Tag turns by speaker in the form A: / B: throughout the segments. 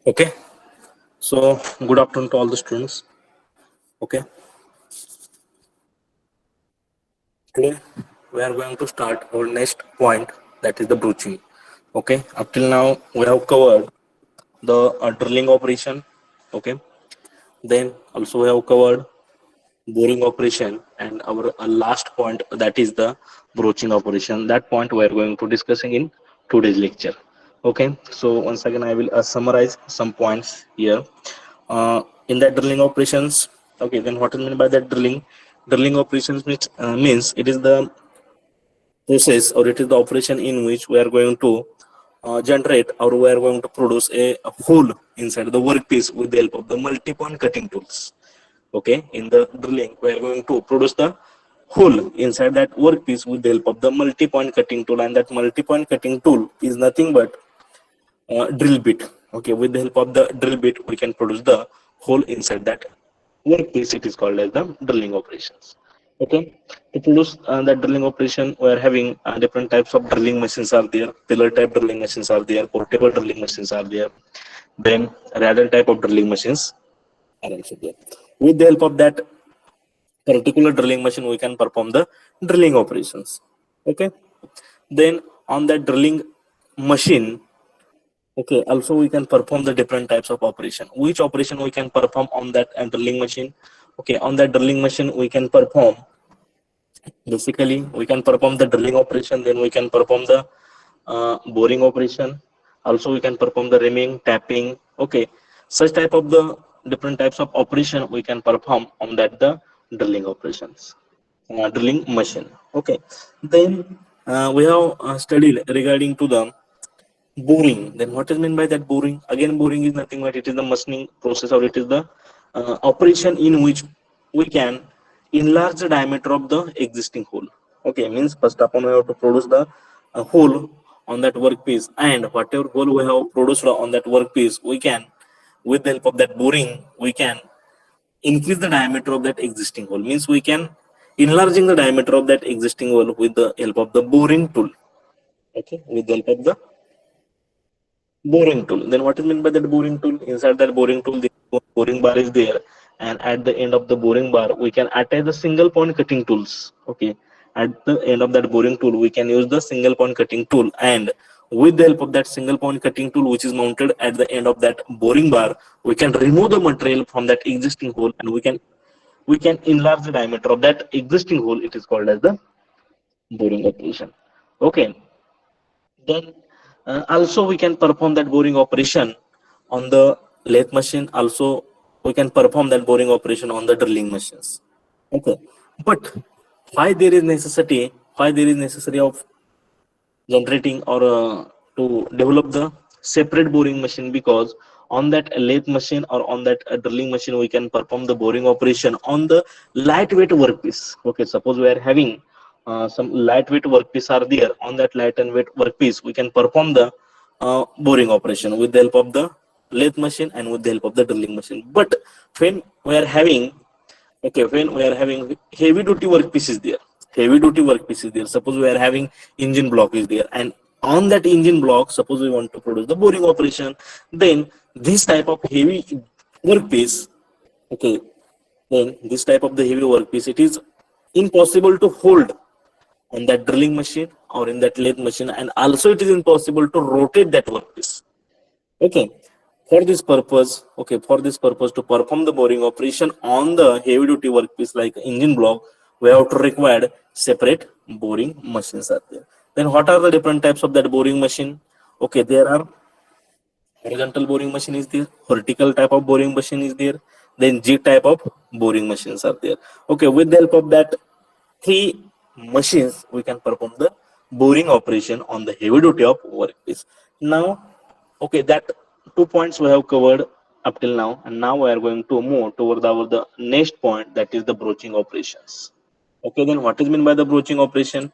A: Okay, so good afternoon to all the students. Okay, today we are going to start our next point, that is the broaching. Okay, up till now we have covered the drilling operation. Okay, then also we have covered boring operation and our last point, that is the broaching operation. That point we are going to discussing in today's lecture. Okay, so once again I will summarize some points here. In that drilling operations, okay, then what is meant by that drilling operations means it is the process, or it is the operation in which we are going to generate, or we are going to produce a hole inside the workpiece with the help of the multi-point cutting tools. Okay, in the drilling we are going to produce the hole inside that workpiece with the help of the multi-point cutting tool, and that multi-point cutting tool is nothing but drill bit. Okay, with the help of the drill bit we can produce the hole inside that workpiece. It is called as the drilling operations. Okay, to produce that drilling operation we are having different types of drilling machines are there. Pillar type drilling machines are there, portable drilling machines are there, then radar type of drilling machines are also there. With the help of that particular drilling machine we can perform the drilling operations. Okay, then on that drilling machine, okay, also we can perform the different types of operation. Which operation we can perform on that drilling machine? Okay, on that drilling machine we can perform, basically we can perform the drilling operation, then we can perform the boring operation. Also we can perform the reaming, tapping. Okay, such type of the different types of operation we can perform on that the drilling operations, drilling machine. Okay, then we have studied regarding to the boring. Then what is meant by that boring? Again, boring is nothing but it is the machining process, or it is the operation in which we can enlarge the diameter of the existing hole. Okay, means first upon we have to produce the hole on that workpiece, and whatever hole we have produced on that workpiece, we can, with the help of that boring, we can increase the diameter of that existing hole. Means we can enlarging the diameter of that existing hole with the help of the boring tool. Okay, with the help of the boring tool. Then what is meant by that boring tool? Inside that boring tool, the boring bar is there, and at the end of the boring bar, we can attach the single point cutting tools. Okay, at the end of that boring tool, we can use the single point cutting tool, and with the help of that single point cutting tool, which is mounted at the end of that boring bar, we can remove the material from that existing hole, and we can enlarge the diameter of that existing hole. It is called as the boring operation. Okay, then also we can perform that boring operation on the lathe machine. Also we can perform that boring operation on the drilling machines. Okay, but why there is necessity? Why there is necessity of generating, or to develop the separate boring machine? Because on that lathe machine or on that drilling machine we can perform the boring operation on the lightweight workpiece. Okay, suppose we are having some lightweight workpiece are there. On that light and weight workpiece we can perform the boring operation with the help of the lathe machine and with the help of the drilling machine. But when we are having, okay, when we are having heavy duty workpiece is there, suppose we are having engine block is there, and on that engine block suppose we want to produce the boring operation, then this type of heavy workpiece, okay, then this type of the heavy workpiece, it is impossible to hold on that drilling machine or in that lathe machine, and also it is impossible to rotate that workpiece. Okay, for this purpose, to perform the boring operation on the heavy duty workpiece like engine block, we have to require separate boring machines are there. Then what are the different types of that boring machine? Okay, there are horizontal boring machine is there, vertical type of boring machine is there, then G type of boring machines are there. Okay, with the help of that three machines we can perform the boring operation on the heavy duty of workpiece. Now, okay, that 2 points we have covered up till now, and now we are going to move toward our the next point, that is the broaching operations. Okay, then what is meant by the broaching operation?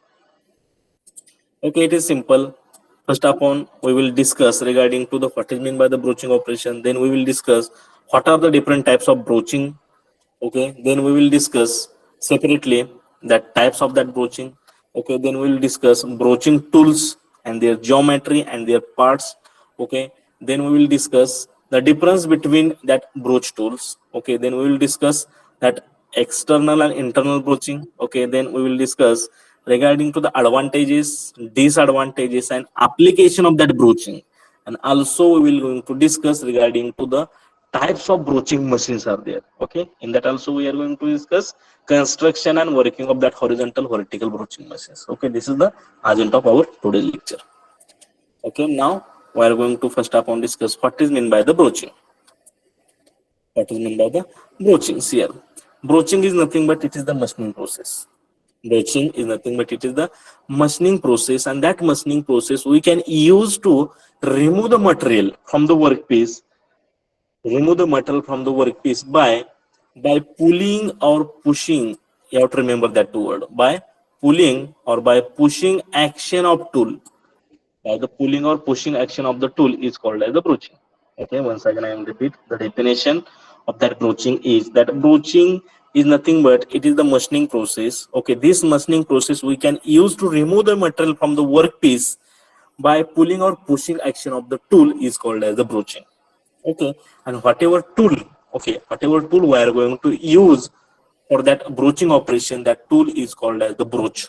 A: Okay, it is simple. First upon we will discuss regarding to the what is meant by the broaching operation. Then we will discuss what are the different types of broaching. Okay, then we will discuss separately that types of that broaching. Okay, then we will discuss broaching tools and their geometry and their parts. Okay, then we will discuss the difference between that broach tools. Okay, then we will discuss that external and internal broaching. Okay, then we will discuss regarding to the advantages, disadvantages, and application of that broaching. And also we will going to discuss regarding to the types of broaching machines are there. Okay, in that also we are going to discuss construction and working of that horizontal vertical broaching machines. Okay, this is the agenda of our today's lecture. Okay, now we are going to first up on discuss what is meant by the broaching. What is meant by the broaching here? Broaching is nothing but it is the machining process. Broaching is nothing but it is the machining process, and that machining process we can use to remove the material from the workpiece. Remove the material from the workpiece by pulling or pushing. You have to remember that word, by pulling or by pushing action of tool. By the pulling or pushing action of the tool is called as the broaching. Okay, once again I am repeat the definition of that broaching is that broaching is nothing but it is the machining process. Okay, this machining process we can use to remove the material from the workpiece by pulling or pushing action of the tool is called as the broaching. Okay, and whatever tool, okay, whatever tool we are going to use for that broaching operation, that tool is called as the broach.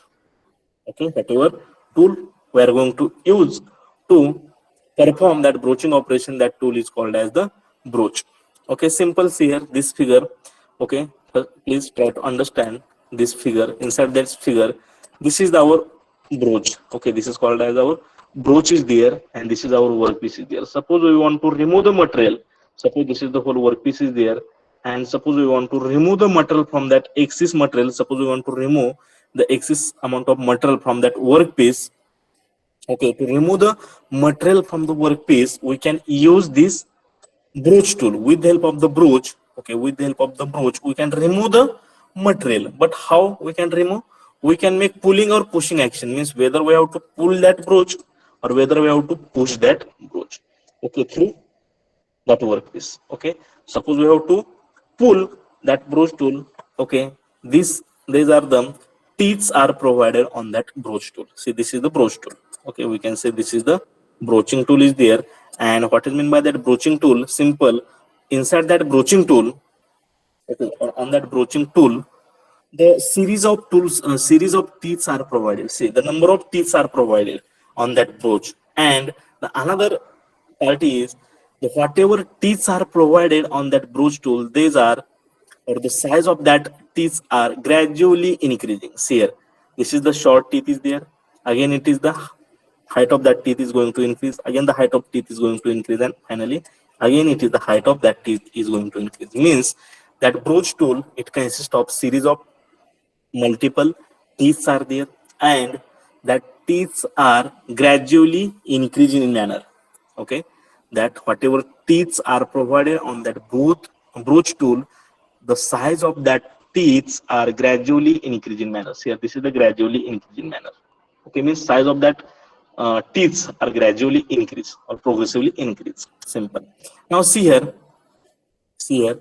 A: Okay, whatever tool we are going to use to perform that broaching operation, that tool is called as the broach. Okay, simple. See here this figure. Okay, please try to understand this figure. Inside that figure, this is our broach. Okay, this is called as our broach is there, and this is our workpiece is there. Suppose we want to remove the material. Suppose this is the whole workpiece is there, and suppose we want to remove the material from that excess material. Suppose we want to remove the excess amount of material from that workpiece. Okay, to remove the material from the workpiece, we can use this broach tool. With the help of the broach, okay, with the help of the broach, we can remove the material. But how we can remove? We can make pulling or pushing action. Means whether we have to pull that broach or whether we have to push that broach. Okay, through that workpiece. Okay, suppose we have to pull that broach tool. Okay, these are the teeth are provided on that broach tool. See, this is the broach tool. Okay, we can say this is the broaching tool is there. And what is meant by that broaching tool? Simple. Inside that broaching tool, okay, or on that broaching tool, the series of tools, series of teeth are provided. See, the number of teeth are provided on that broach. And the another part is the whatever teeth are provided on that broach tool, these are, or the size of that teeth are gradually increasing. See here, this is the short teeth is there. Again, it is the height of that teeth is going to increase. Again, the height of teeth is going to increase, and finally, again, it is the height of that teeth is going to increase. Means that broach tool, it consists of series of multiple teeth are there, and that teeth are gradually increasing in manner. Okay, that whatever teeth are provided on that broach tool, the size of that teeth are gradually increasing manner. Here, this is the gradually increasing manner. Okay, means size of that teeth are gradually increase or progressively increase. Simple. Now see here. See here.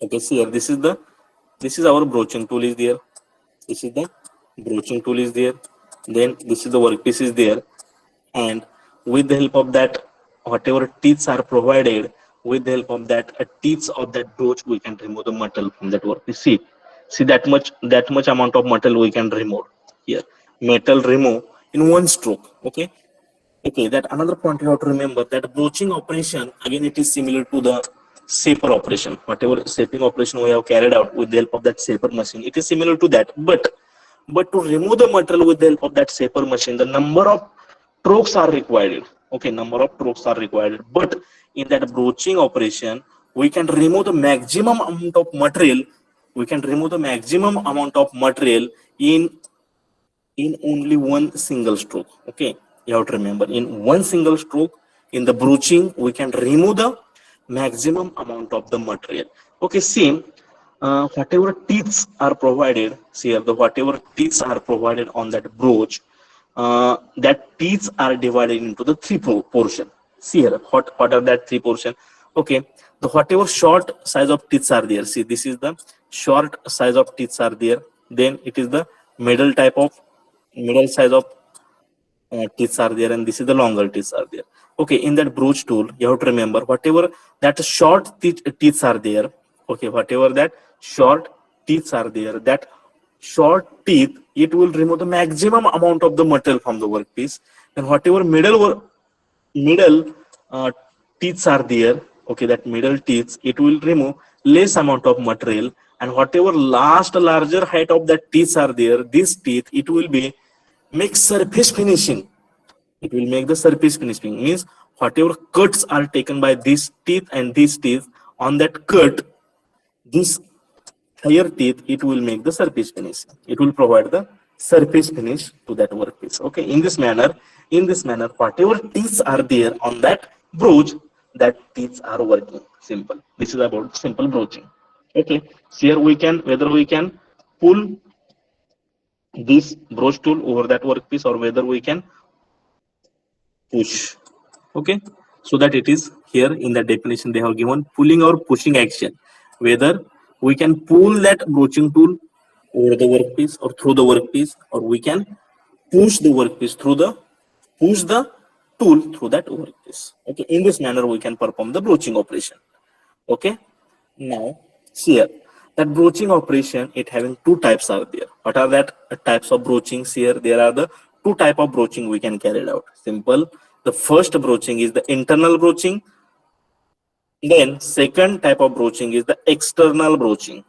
A: Okay, see here. This is our broaching tool is there. This is the broaching tool is there. Then this is the workpiece is there, and with the help of that, whatever teeth are provided, with the help of that teeth of that broach, we can remove the metal from that workpiece. See that much amount of metal we can remove here. Metal remove in one stroke. Okay. Okay, that another point you have to remember that broaching operation, again, it is similar to the shaper operation. Whatever shaping operation we have carried out with the help of that shaper machine, it is similar to that. But to remove the material with the help of that shaper machine, the number of strokes are required. Okay, number of strokes are required. But in that broaching operation, we can remove the maximum amount of material. We can remove the maximum amount of material in only one single stroke. Okay, you have to remember, in one single stroke in the broaching, we can remove the maximum amount of the material. Okay, same. Whatever teeth are provided, see here, the whatever teeth are provided on that broach, that teeth are divided into the three portion. See here, what are that three portion? Okay, the whatever short size of teeth are there. See, this is the short size of teeth are there. Then it is the middle size of teeth are there, and this is the longer teeth are there. Okay, in that broach tool, you have to remember whatever that short teeth are there. Okay, whatever that short teeth are there, that short teeth, it will remove the maximum amount of the material from the workpiece, and whatever middle teeth are there, okay, that middle teeth, it will remove less amount of material, and whatever last larger height of that teeth are there, this teeth, it will be make surface finishing. It will make the surface finishing, means whatever cuts are taken by this teeth and this teeth, on that cut, this higher teeth, it will make the surface finish. It will provide the surface finish to that workpiece. Okay, in this manner, whatever teeth are there on that broach, that teeth are working. Simple. This is about simple broaching. Okay, so here we can, whether we can pull this broach tool over that workpiece, or whether we can push. Okay, so that it is here in the definition they have given pulling or pushing action, whether we can pull that broaching tool over the workpiece or through the workpiece, or we can push the workpiece through the tool through that workpiece. Okay, in this manner we can perform the broaching operation. Okay, now see here, that broaching operation, it having two types are there. What are that types of broachings here? There are the two type of broaching we can carry it out. Simple. The first broaching is the internal broaching. Then second type of broaching is the external broaching.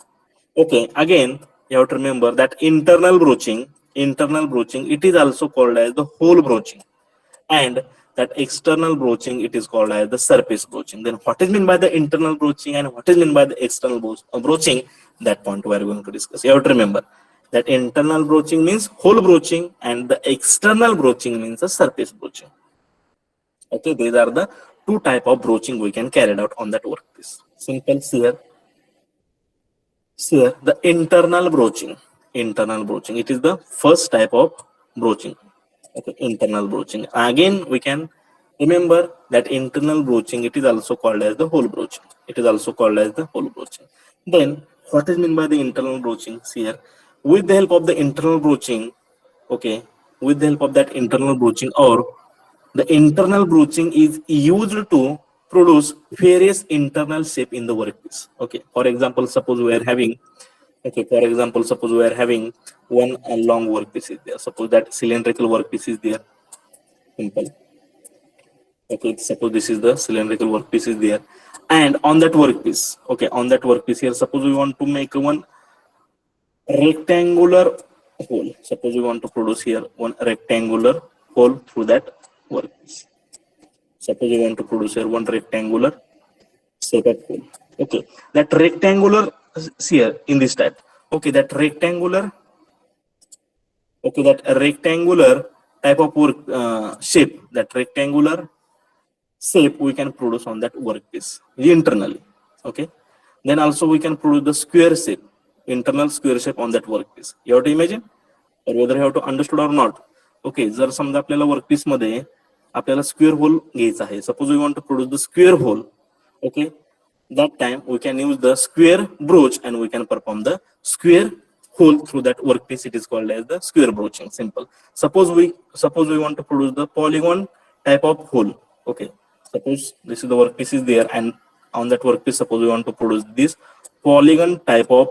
A: Okay, again you have to remember that internal broaching, it is also called as the hole broaching, and that external broaching, it is called as the surface broaching. Then what is meant by the internal broaching and what is meant by the external broaching, that point we are going to discuss. You have to remember that internal broaching means hole broaching, and the external broaching means the surface broaching. Okay, these are the two type of broaching we can carry out on that workpiece. Simple. Here the internal broaching, it is the first type of broaching. Okay, internal broaching. Again we can remember that internal broaching, it is also called as the hole broaching. Then what is meant by the internal broaching? See here, with the help of the internal broaching, okay, with the help of that internal broaching, or the internal broaching is used to produce various internal shape in the workpiece. Okay, for example, suppose we are having one long workpiece is there. Suppose that cylindrical workpiece is there. Simple. Okay, suppose this is the cylindrical workpiece is there, and on that workpiece, here, suppose we want to make one rectangular hole. Suppose we want to produce here one rectangular hole through that workpiece. Suppose we want to produce here one rectangular setup hole. Okay, that rectangular, see here in this type. Okay, that rectangular type of work shape, that rectangular shape we can produce on that workpiece internally. Okay, then also we can produce the square shape, internal square shape on that workpiece. You have to imagine, or whether you have to understood or not. Okay, जर समजा आपल्याला workpiece मध्ये आपल्याला square hole घ्यायचा आहे. Suppose we want to produce the square hole. Okay, that time we can use the square broach and we can perform the square hole through that workpiece. It is called as the square broaching. Simple. Suppose we want to produce the polygon type of hole. Okay, suppose this is the workpiece is there, and on that workpiece, suppose we want to produce this polygon type of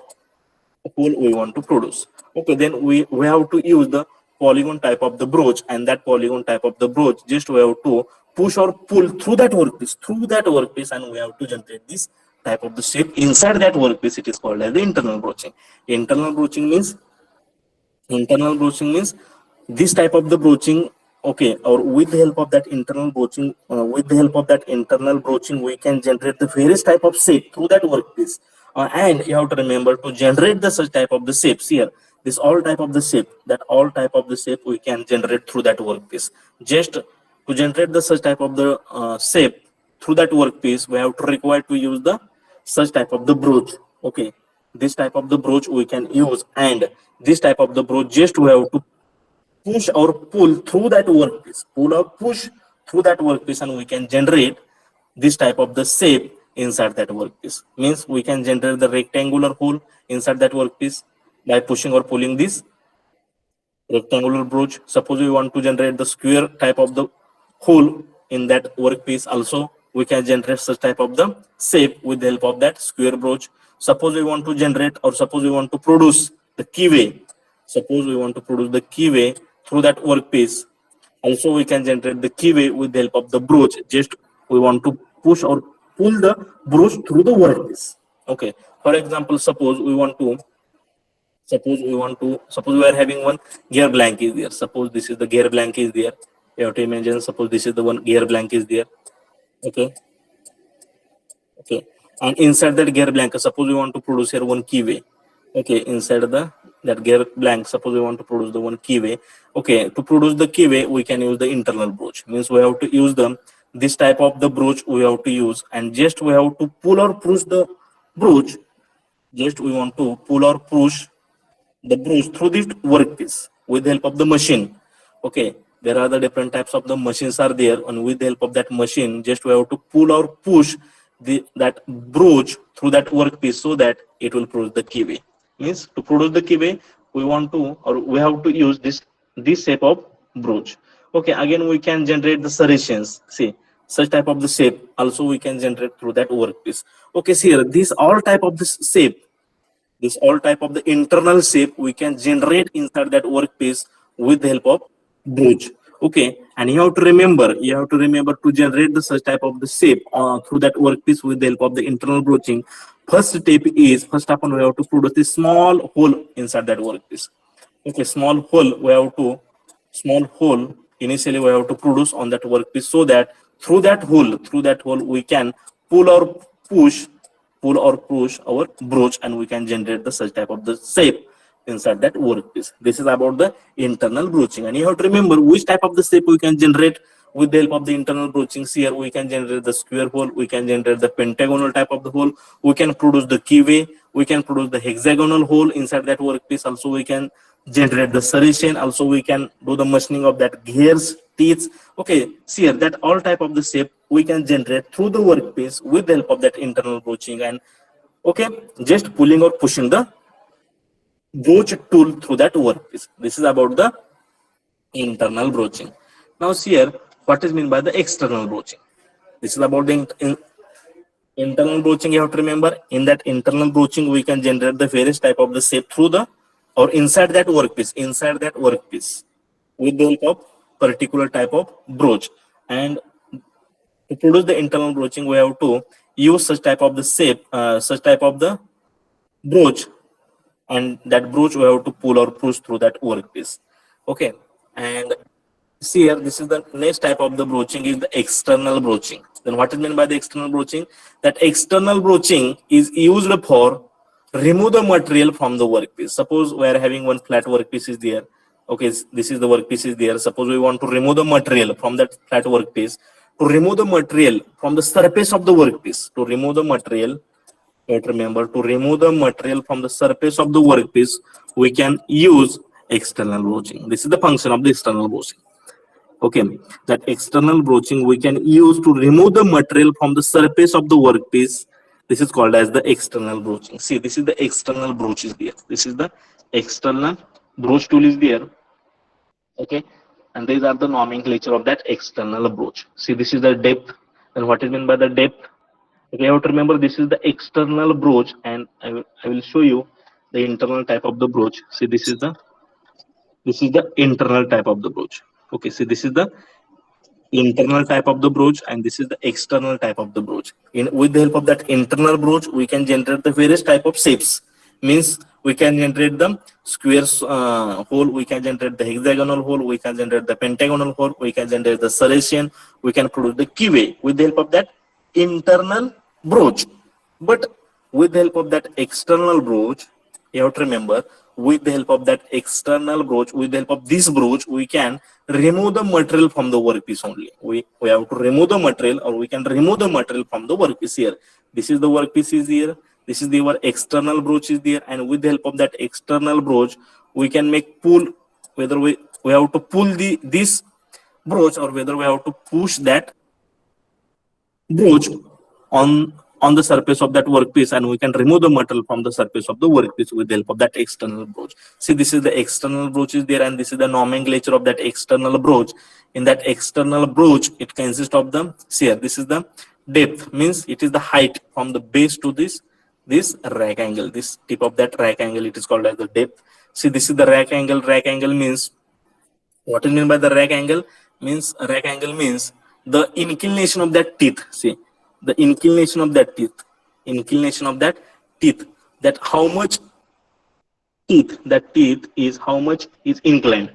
A: hole we want to produce. Okay, then we have to use the polygon type of the broach, and that polygon type of the broach, just we have to push or pull through that workpiece, and we have to generate this type of the shape inside that workpiece. It is called as the internal broaching. Internal broaching means this type of the broaching. Okay, or with the help of that internal broaching, we can generate the various type of shape through that workpiece. And you have to remember to generate the such type of the shapes here. This all type of the shape we can generate through that workpiece. Just to generate the such type of the shape through that workpiece, we have to require to use the such type of the broach. Okay, this type of the broach we can use, and this type of the broach just we have to push or pull through that workpiece, and we can generate this type of the shape inside that workpiece. Means we can generate the rectangular hole inside that workpiece by pushing or pulling this rectangular broach. Suppose we want to generate the square type of the hole in that workpiece, also we can generate such type of the shape with the help of that square broach. Suppose we want to generate, or suppose we want to produce the keyway, suppose we want to produce the keyway through that workpiece, also we can generate the keyway with the help of the broach. Just we want to push or pull the broach through the workpiece. Okay, for example, suppose we suppose we are having one gear blank is there. Suppose this is the gear blank is there. You have to imagine, suppose this is the one gear blank is there. Okay, and inside that gear blank, suppose we want to produce here one keyway. Okay, inside that gear blank, suppose we want to produce the one keyway. Okay, to produce the keyway we can use the internal broach. Means we have to use this type of the broach we have to use, and just we have to pull or push the broach. Just we want to pull or push the broach through this workpiece with the help of the machine. Okay, there are the different types of the machines are there, and with the help of that machine, just we have to pull or push that broach through that workpiece so that it will produce the keyway. Means to produce the keyway, we want to, or we have to use this shape of broach. Okay, again we can generate the serrations. See, such type of the shape also we can generate through that workpiece. Okay, see here, this all type of this shape, this all type of the internal shape we can generate inside that workpiece with the help of broach. Okay, and you have to remember to generate the such type of the shape through that workpiece with the help of the internal broaching. First step we have to produce a small hole inside that workpiece. Okay, small hole initially we have to produce on that workpiece, so that through that hole we can pull or push our broach, and we can generate the such type of the shape inside that workpiece. This is about the internal broaching, and you have to remember which type of the shape we can generate with the help of the internal broaching. Here we can generate the square hole, we can generate the pentagonal type of the hole, we can produce the keyway, we can produce the hexagonal hole inside that workpiece, also we can generate the serration, also we can do the machining of that gears, teeth. Okay, see here, that all type of the shape we can generate through the workpiece with the help of that internal broaching. And okay, just pulling or pushing the broach tool through that workpiece. This is about the internal broaching. Now see here, what is meant by the external broaching. This is about the internal broaching. You have to remember, in that internal broaching we can generate the various type of the shape through the, or inside that workpiece with the help of particular type of broach. And to produce the internal broaching we have to use such type of the shape, such type of the broach, and that broach we have to pull or push through that workpiece. Okay, and see here, this is the next type of the broaching is the external broaching. Then what is meant by the external broaching? That external broaching is used for remove the material from the workpiece. Suppose we are having one flat workpiece is there. Okay, this is the workpiece is there. Suppose we want to remove the material from that flat workpiece. To remove the material from the surface of the workpiece, to remove the material, remember, to remove the material from the surface of the workpiece, we can use external broaching. This is the function of the external broaching. Okay, that external broaching we can use to remove the material from the surface of the workpiece. This is called as the external broaching. See, this is the external broach is there. This is the external broach tool is there. Okay, and these are the nomenclature of that external broach. See, this is the depth. And what is meant by the depth? Okay, you have to remember this is the external broach, and I will show you the internal type of the broach. See, this is the internal type of the broach. Okay, see, this is the internal type of the broach, and this is the external type of the broach. With the help of that internal broach, we can generate the various type of shapes. Means we can generate the square hole, we can generate the hexagonal hole, we can generate the pentagonal hole, we can generate the serration, we can produce the keyway with the help of that internal broach. But with the help of that external broach, you have to remember, with the help of that external broach, with the help of this broach, we can remove the material from the workpiece only. We have to remove the material, or we can remove the material from the workpiece. Here, this is the workpiece is here, this is our external broach is there, and with the help of that external broach, we can make pull, whether we have to pull this broach, or whether we have to push that broach on on the surface of that workpiece, and we can remove the material from the surface of the workpiece with the help of that external broach. See, this is the external broach is there, and this is the nomenclature of that external broach. In that external broach, it consists of the, see here, this is the depth, means it is the height from the base to this rack angle, this tip of that rack angle, it is called as the depth. See, this is the rack angle. Rack angle means, what is meant by the rack angle? Means rack angle means the inclination of that teeth. See, the inclination of that teeth, that how much teeth is, how much is inclined,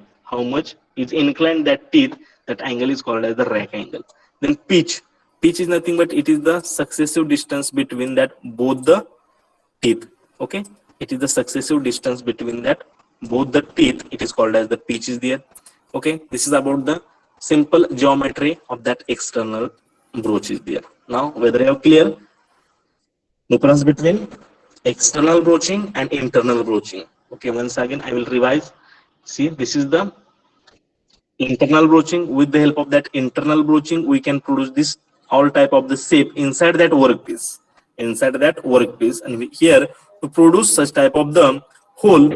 A: that teeth, that angle is called as the rack angle. Then pitch is nothing but it is the successive distance between that both the teeth. Okay, it is the successive distance between that both the teeth, it is called as the pitch is there. Okay, this is about the simple geometry of that external broach is there. Now, whether you have clear difference between external broaching and internal broaching. Okay, once again I will revise. See, this is the internal broaching. With the help of that internal broaching, we can produce this all type of the shape inside that workpiece, and here to produce such type of the hole,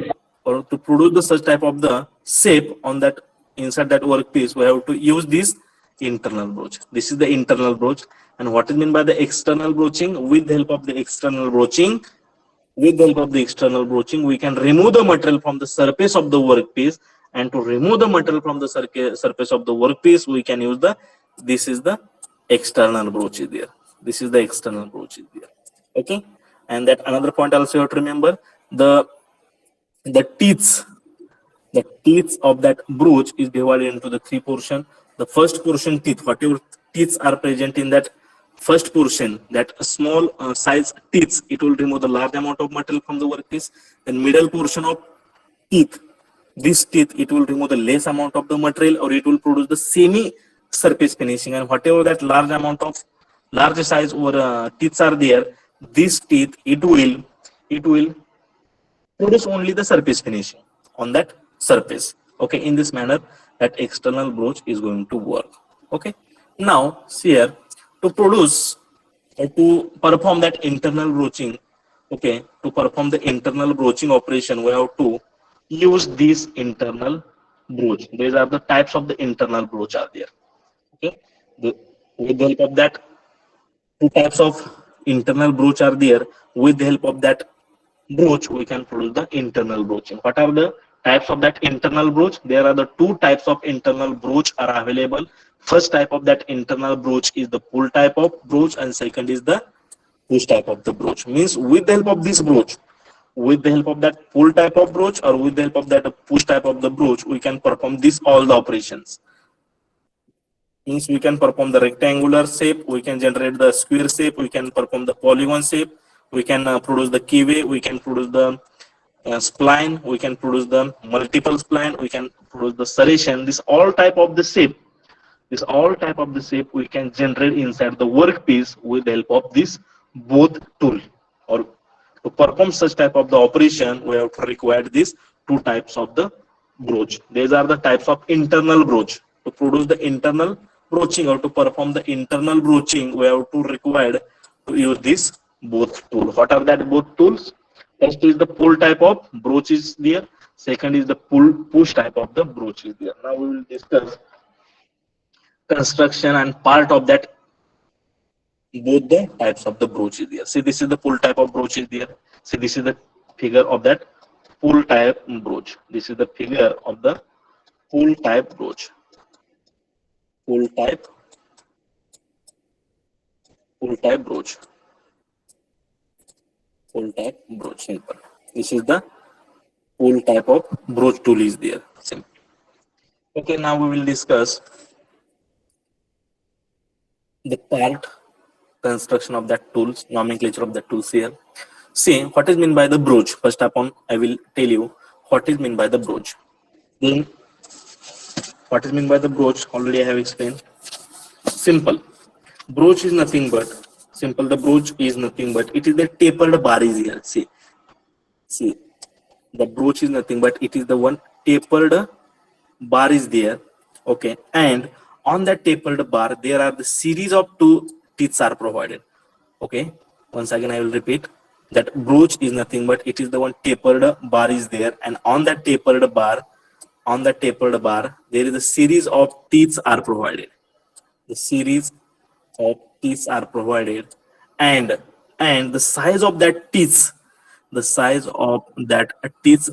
A: or to produce the such type of the shape on that inside that workpiece, we have to use this internal broach. This is the internal broach. And what is meant by the external broaching? With the help of the external broaching, we can remove the material from the surface of the workpiece, and to remove the material from the surface of the workpiece, we can use the, this is the external broach is there. Okay, and that another point also you have to remember, the teeth of that broach is divided into the three portion. The first portion teeth, whatever teeth are present in that first portion, that small size teeth, it will remove the large amount of material from the workpiece. Then middle portion of teeth, this teeth, it will remove the less amount of the material, or it will produce the semi surface finishing. And whatever that large size or teeth are there, this teeth, it will produce only the surface finishing on that surface. Okay, in this manner that external broach is going to work. Okay, now see here, to produce or to perform that internal broaching, okay, to perform the internal broaching operation, we have to use this internal broach. These are the types of the internal broach are there. Okay, with the help of that, two types of internal broach are there. With the help of that broach, we can produce the internal broaching. What are the types of that internal broach? There are the two types of internal broach are available. First type of that internal broach is the pull type of broach, and second is the push type of the broach. Means with the help of this broach, with the help of that pull type of broach, or with the help of that push type of the broach, we can perform this all the operations. Means we can perform the rectangular shape, we can generate the square shape, we can perform the polygon shape, we can produce the keyway, we can produce the spline, we can produce the multiple spline, we can produce the serration. This all type of the shape, we can generate inside the workpiece with the help of this both tool. Or to perform such type of the operation, we have to require these two types of the broach. These are the types of internal broach. To produce the internal broaching, or to perform the internal broaching, we have to require to use this both tool. What are that both tools? First is the pull type of broach is there. Second is the push type of the broach is there. Now we will discuss construction and part of that both the types of the broach is there. See, this is the pull type of broach is there. See, this is the figure of that pull type broach. This is the figure of the pull type broach. Pull type broach. Simple. This is the pull type of broach tool is there. Simple. Okay, now we will discuss the part construction of that tools, nomenclature of the tools here. See, what is meant by the broach? First upon, I will tell you what is meant by the broach. Then, what is meant by the broach? Already I have explained. Simple. Broach is nothing but the broach is nothing but it is the tapered bar is here. See, the broach is nothing but it is the one tapered bar is there. Okay, and on that tapered bar there are the series of two teeth are provided. Okay, Once again I will repeat that brooch is nothing but it is the one tapered bar is there, and on that tapered bar, there is a series of teeth are provided. The series of teeth are provided, and the size of that teeth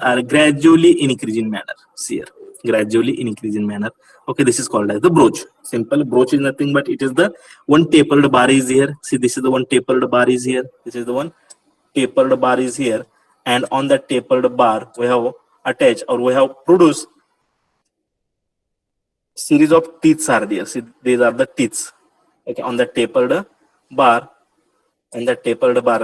A: are gradually increasing manner. See here, gradually increasing manner. Okay, this is called as the brooch. Simple. Brooch is nothing but it is the one tapered bar is here. See, this is the one tapered bar is here. This is the one tapered bar is here, and on that tapered bar we have attached, or we have produced series of teeth are there. See, these are the teeth. Okay, on the tapered bar,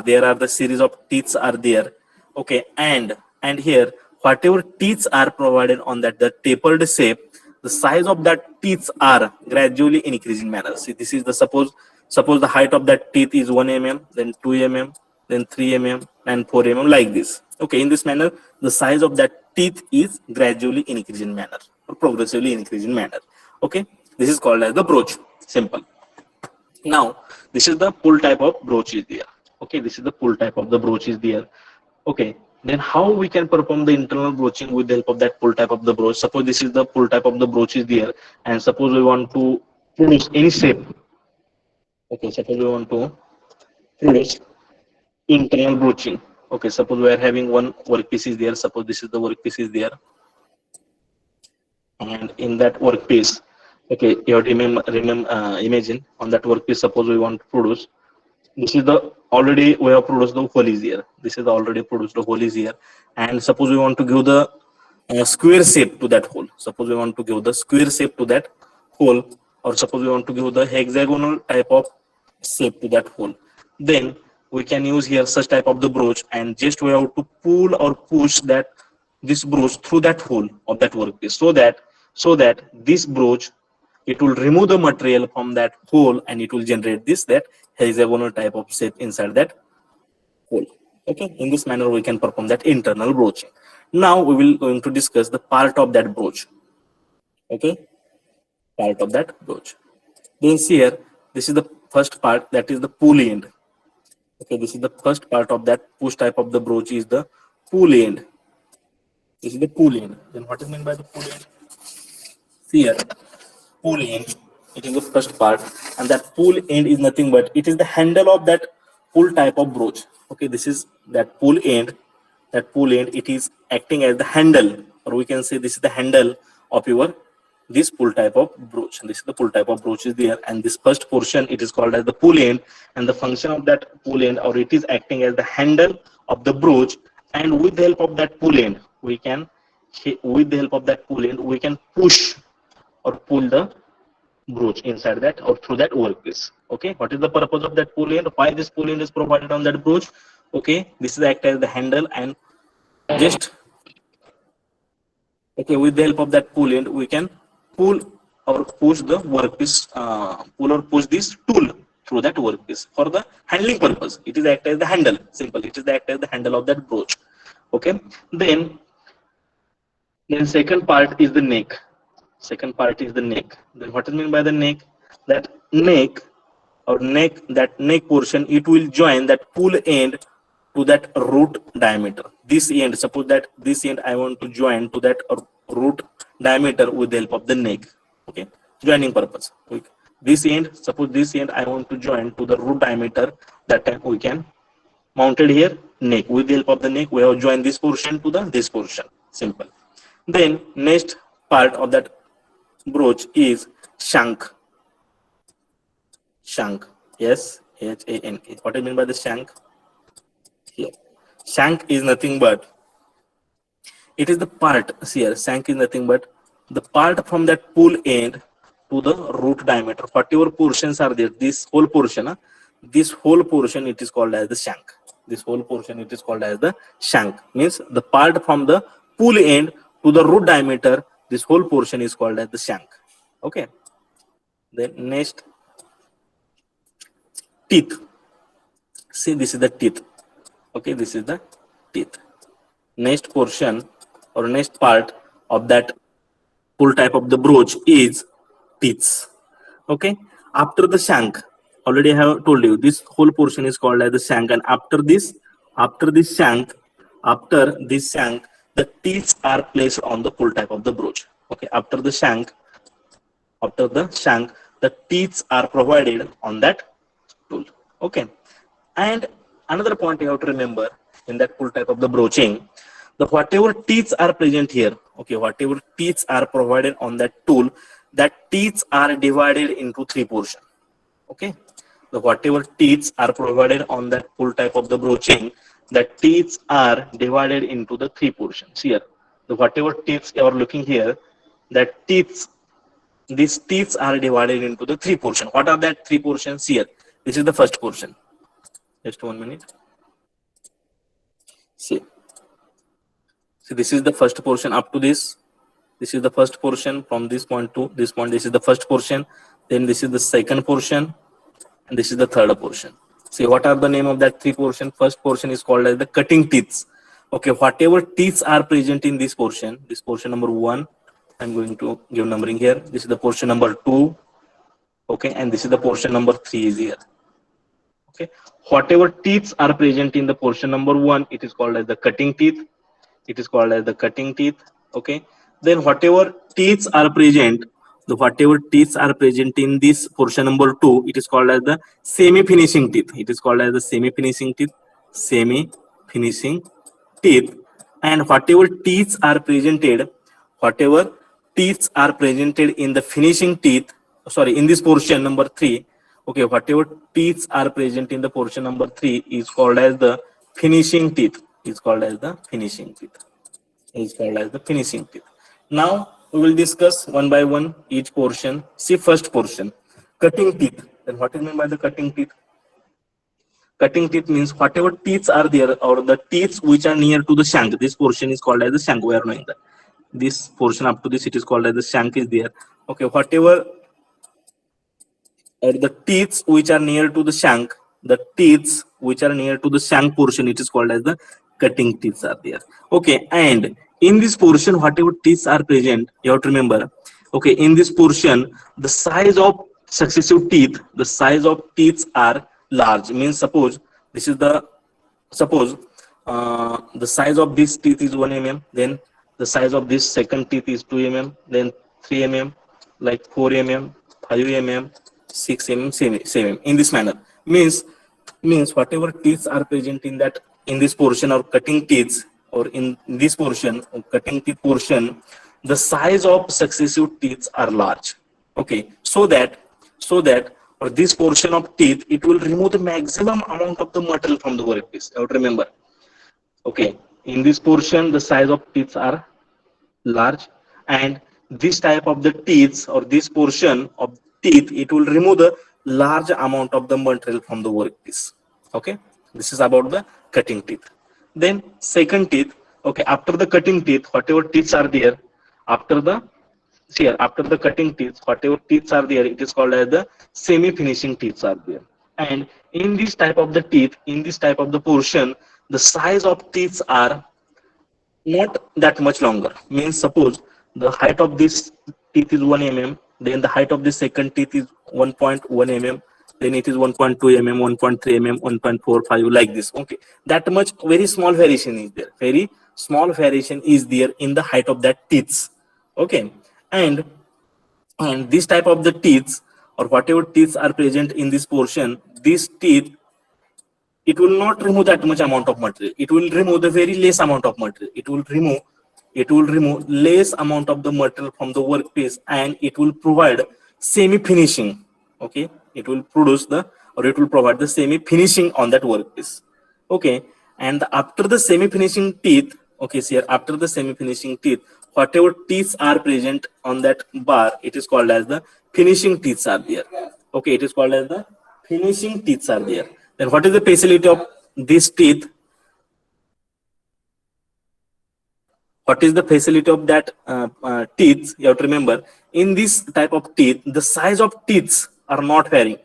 A: there are the series of teeth are there. Okay, and here whatever teeth are provided on that the tapered shape, the size of that teeth are gradually increasing manner. See, this is the suppose the height of that teeth is 1 mm, then 2 mm, then 3 mm, and 4 mm, like this. Okay, in this manner the size of that teeth is gradually increasing manner, or progressively increasing manner. Okay, this is called as the brooch. Simple. Now this is the pull type of brooch is there. Okay, this is the pull type of the brooch is there. Okay, then how we can perform the internal broaching with the help of that pull type of the brooch? Suppose this is the pull type of the brooch is there, and suppose we want to produce any shape. Okay, suppose we want to produce internal broaching. Okay, suppose we are having one workpiece is there. Suppose this is the workpiece is there, and in that workpiece, okay, you have to imagine on that workpiece. Suppose we want to produce. This is the already we have produced the hole is here. This is the already produced the hole is here, and suppose we want to give the square shape to that hole. Suppose we want to give the square shape to that hole, or suppose we want to give the hexagonal type of shape to that hole. Then we can use here such type of the brooch, and just we have to pull or push that this brooch through that hole of that workpiece, so that this brooch, it will remove the material from that hole, and it will generate that hexagonal type of shape inside that hole. Okay, in this manner we can perform that internal broaching. Now we will going to discuss the part of that brooch. Okay, part of that brooch. Then here, this is the first part, that is the pull end. Okay, this is the first part of that push type of the brooch is the pull end. This is the pull end. Then what is meant by the pull end? Here, pull end, it is the first part, and that pull end is nothing but it is the handle of that pull type of brooch. Okay, this is that pull end. That pull end, it is acting as the handle, or we can say this is the handle of your this pull type of brooch. And this is the pull type of brooch is there, and this first portion, it is called as the pull end, and the function of that pull end, or it is acting as the handle of the brooch. And with the help of that pull end, we can push or pull the brooch inside that or through that workpiece. Okay, what is the purpose of that pull end? Why this pull end is provided on that brooch? Okay, this is act as the handle, and just okay, with the help of that pull end, we can pull or push the workpiece, pull or push this tool through that workpiece for the handling purpose. It is act as the handle. Simple. It is act as the handle of that brooch. Okay, then second part is the neck. Second part is the neck. Then what is meant by the neck? That neck portion, it will join that pull end to that root diameter. This end, suppose that this end I want to join to that root diameter with the help of the neck. Okay, joining purpose. This end, suppose this end I want to join to the root diameter. That time we can mounted here neck. With the help of the neck, we have joined this portion to this portion. Simple. Then next part of that brooch is shank. Shank. S-H-A-N-K. What I mean by the shank? Here, shank is nothing but it is the part. See here, shank is nothing but the part from that pull end to the root diameter. Whatever portions are there, this whole portion, it is called as the shank. This whole portion, it is called as the shank. Means the part from the pull end to the root diameter, this whole portion is called as the shank. Okay. Then next, teeth. See, this is the teeth. Okay, this is the teeth. Next portion or next part of that pull type of the brooch is teeth. Okay, after the shank, already I have told you this whole portion is called as the shank, and after this shank, the teeth are placed on the pull type of the brooch. Okay, after the shank, the teeth are provided on that tool. Okay, and another point you have to remember in that pull type of the broaching, the whatever teeth are present here, okay, whatever teeth are provided on that tool, that teeth are divided into three portions. Okay, the whatever teeth are provided on that pull type of the broaching, the teeth are divided into the three portions here. The whatever teeth you are looking here, that teeth, these teeth are divided into the three portions. What are that three portions here? This is the first portion. Just 1 minute. See, this is the first portion up to this. This is the first portion from this point to this point. This is the first portion. Then this is the second portion, and this is the third portion. See, what are the name of that three portion? First portion is called as the cutting teeth. Okay, whatever teeth are present in this portion number 1, I'm going to give numbering here. This is the portion number 2. Okay, and this is the portion number 3 is here. Okay, whatever teeth are present in the portion number 1, it is called as the cutting teeth. It is called as the cutting teeth. Okay, then whatever teeth are present, in this portion number 2, it is called as the semi-finishing teeth. It is called as the semi-finishing teeth. And whatever teeth are presented in the finishing teeth, sorry, in this portion number 3, okay, whatever teeth are present in the portion number 3 is called as the finishing teeth. Now we will discuss one by one each portion. See, first portion, cutting teeth. Then what is meant by the cutting teeth? Cutting teeth means whatever teeth are there, or the teeth which are near to the shank. This portion is called as the shank. We are knowing that. This portion up to this, it is called as the shank is there. Okay, whatever the teeth which are near to the shank, portion, it is called as the cutting teeth are there. Okay, and in this portion, whatever teeth are present, you have to remember. Okay, in this portion, the size of successive teeth, are large. Means suppose this is the the size of this teeth is 1 mm, then the size of this second teeth is 2 mm, then 3 mm, like 4 mm, 5 mm, 6 mm, 7 mm. In this manner, means whatever teeth are present in this portion or cutting teeth, or in this portion cutting teeth portion, the size of successive teeth are large. Okay, so that for this portion of teeth, it will remove the maximum amount of the material from the workpiece. You have to remember. Okay, in this portion, the size of teeth are large, and this type of the teeth, or this portion of teeth, it will remove the large amount of the material from the workpiece. Okay, this is about the cutting teeth. Then second teeth. Okay, after the cutting teeth, whatever teeth are there, after the cutting teeth, whatever teeth are there, it is called as the semi-finishing teeth are there. And in this type of the teeth, in this type of the portion, the size of teeth are not that much longer. Means suppose the height of this teeth is 1 mm, then the height of the second teeth is 1.1 mm, then it is 1.2 mm, 1.3 mm, 1.45, like this. Okay, that much very small variation is there. Very small variation is there in the height of that teeth. Okay, and this type of the teeth, or whatever teeth are present in this portion, these teeth, it will not remove that much amount of material. It will remove the very less amount of material. It will remove less amount of the material from the workpiece, and it will provide semi-finishing. Okay, it will provide the semi-finishing on that workpiece. Okay, and after the semi-finishing teeth, okay, see here, after the semi-finishing teeth, whatever teeth are present on that bar, it is called as the finishing teeth are there. Okay, it is called as the finishing teeth are there. Then what is the facility of this teeth? What is the facility of that teeth? You have to remember, in this type of teeth, the size of teeth are not varying.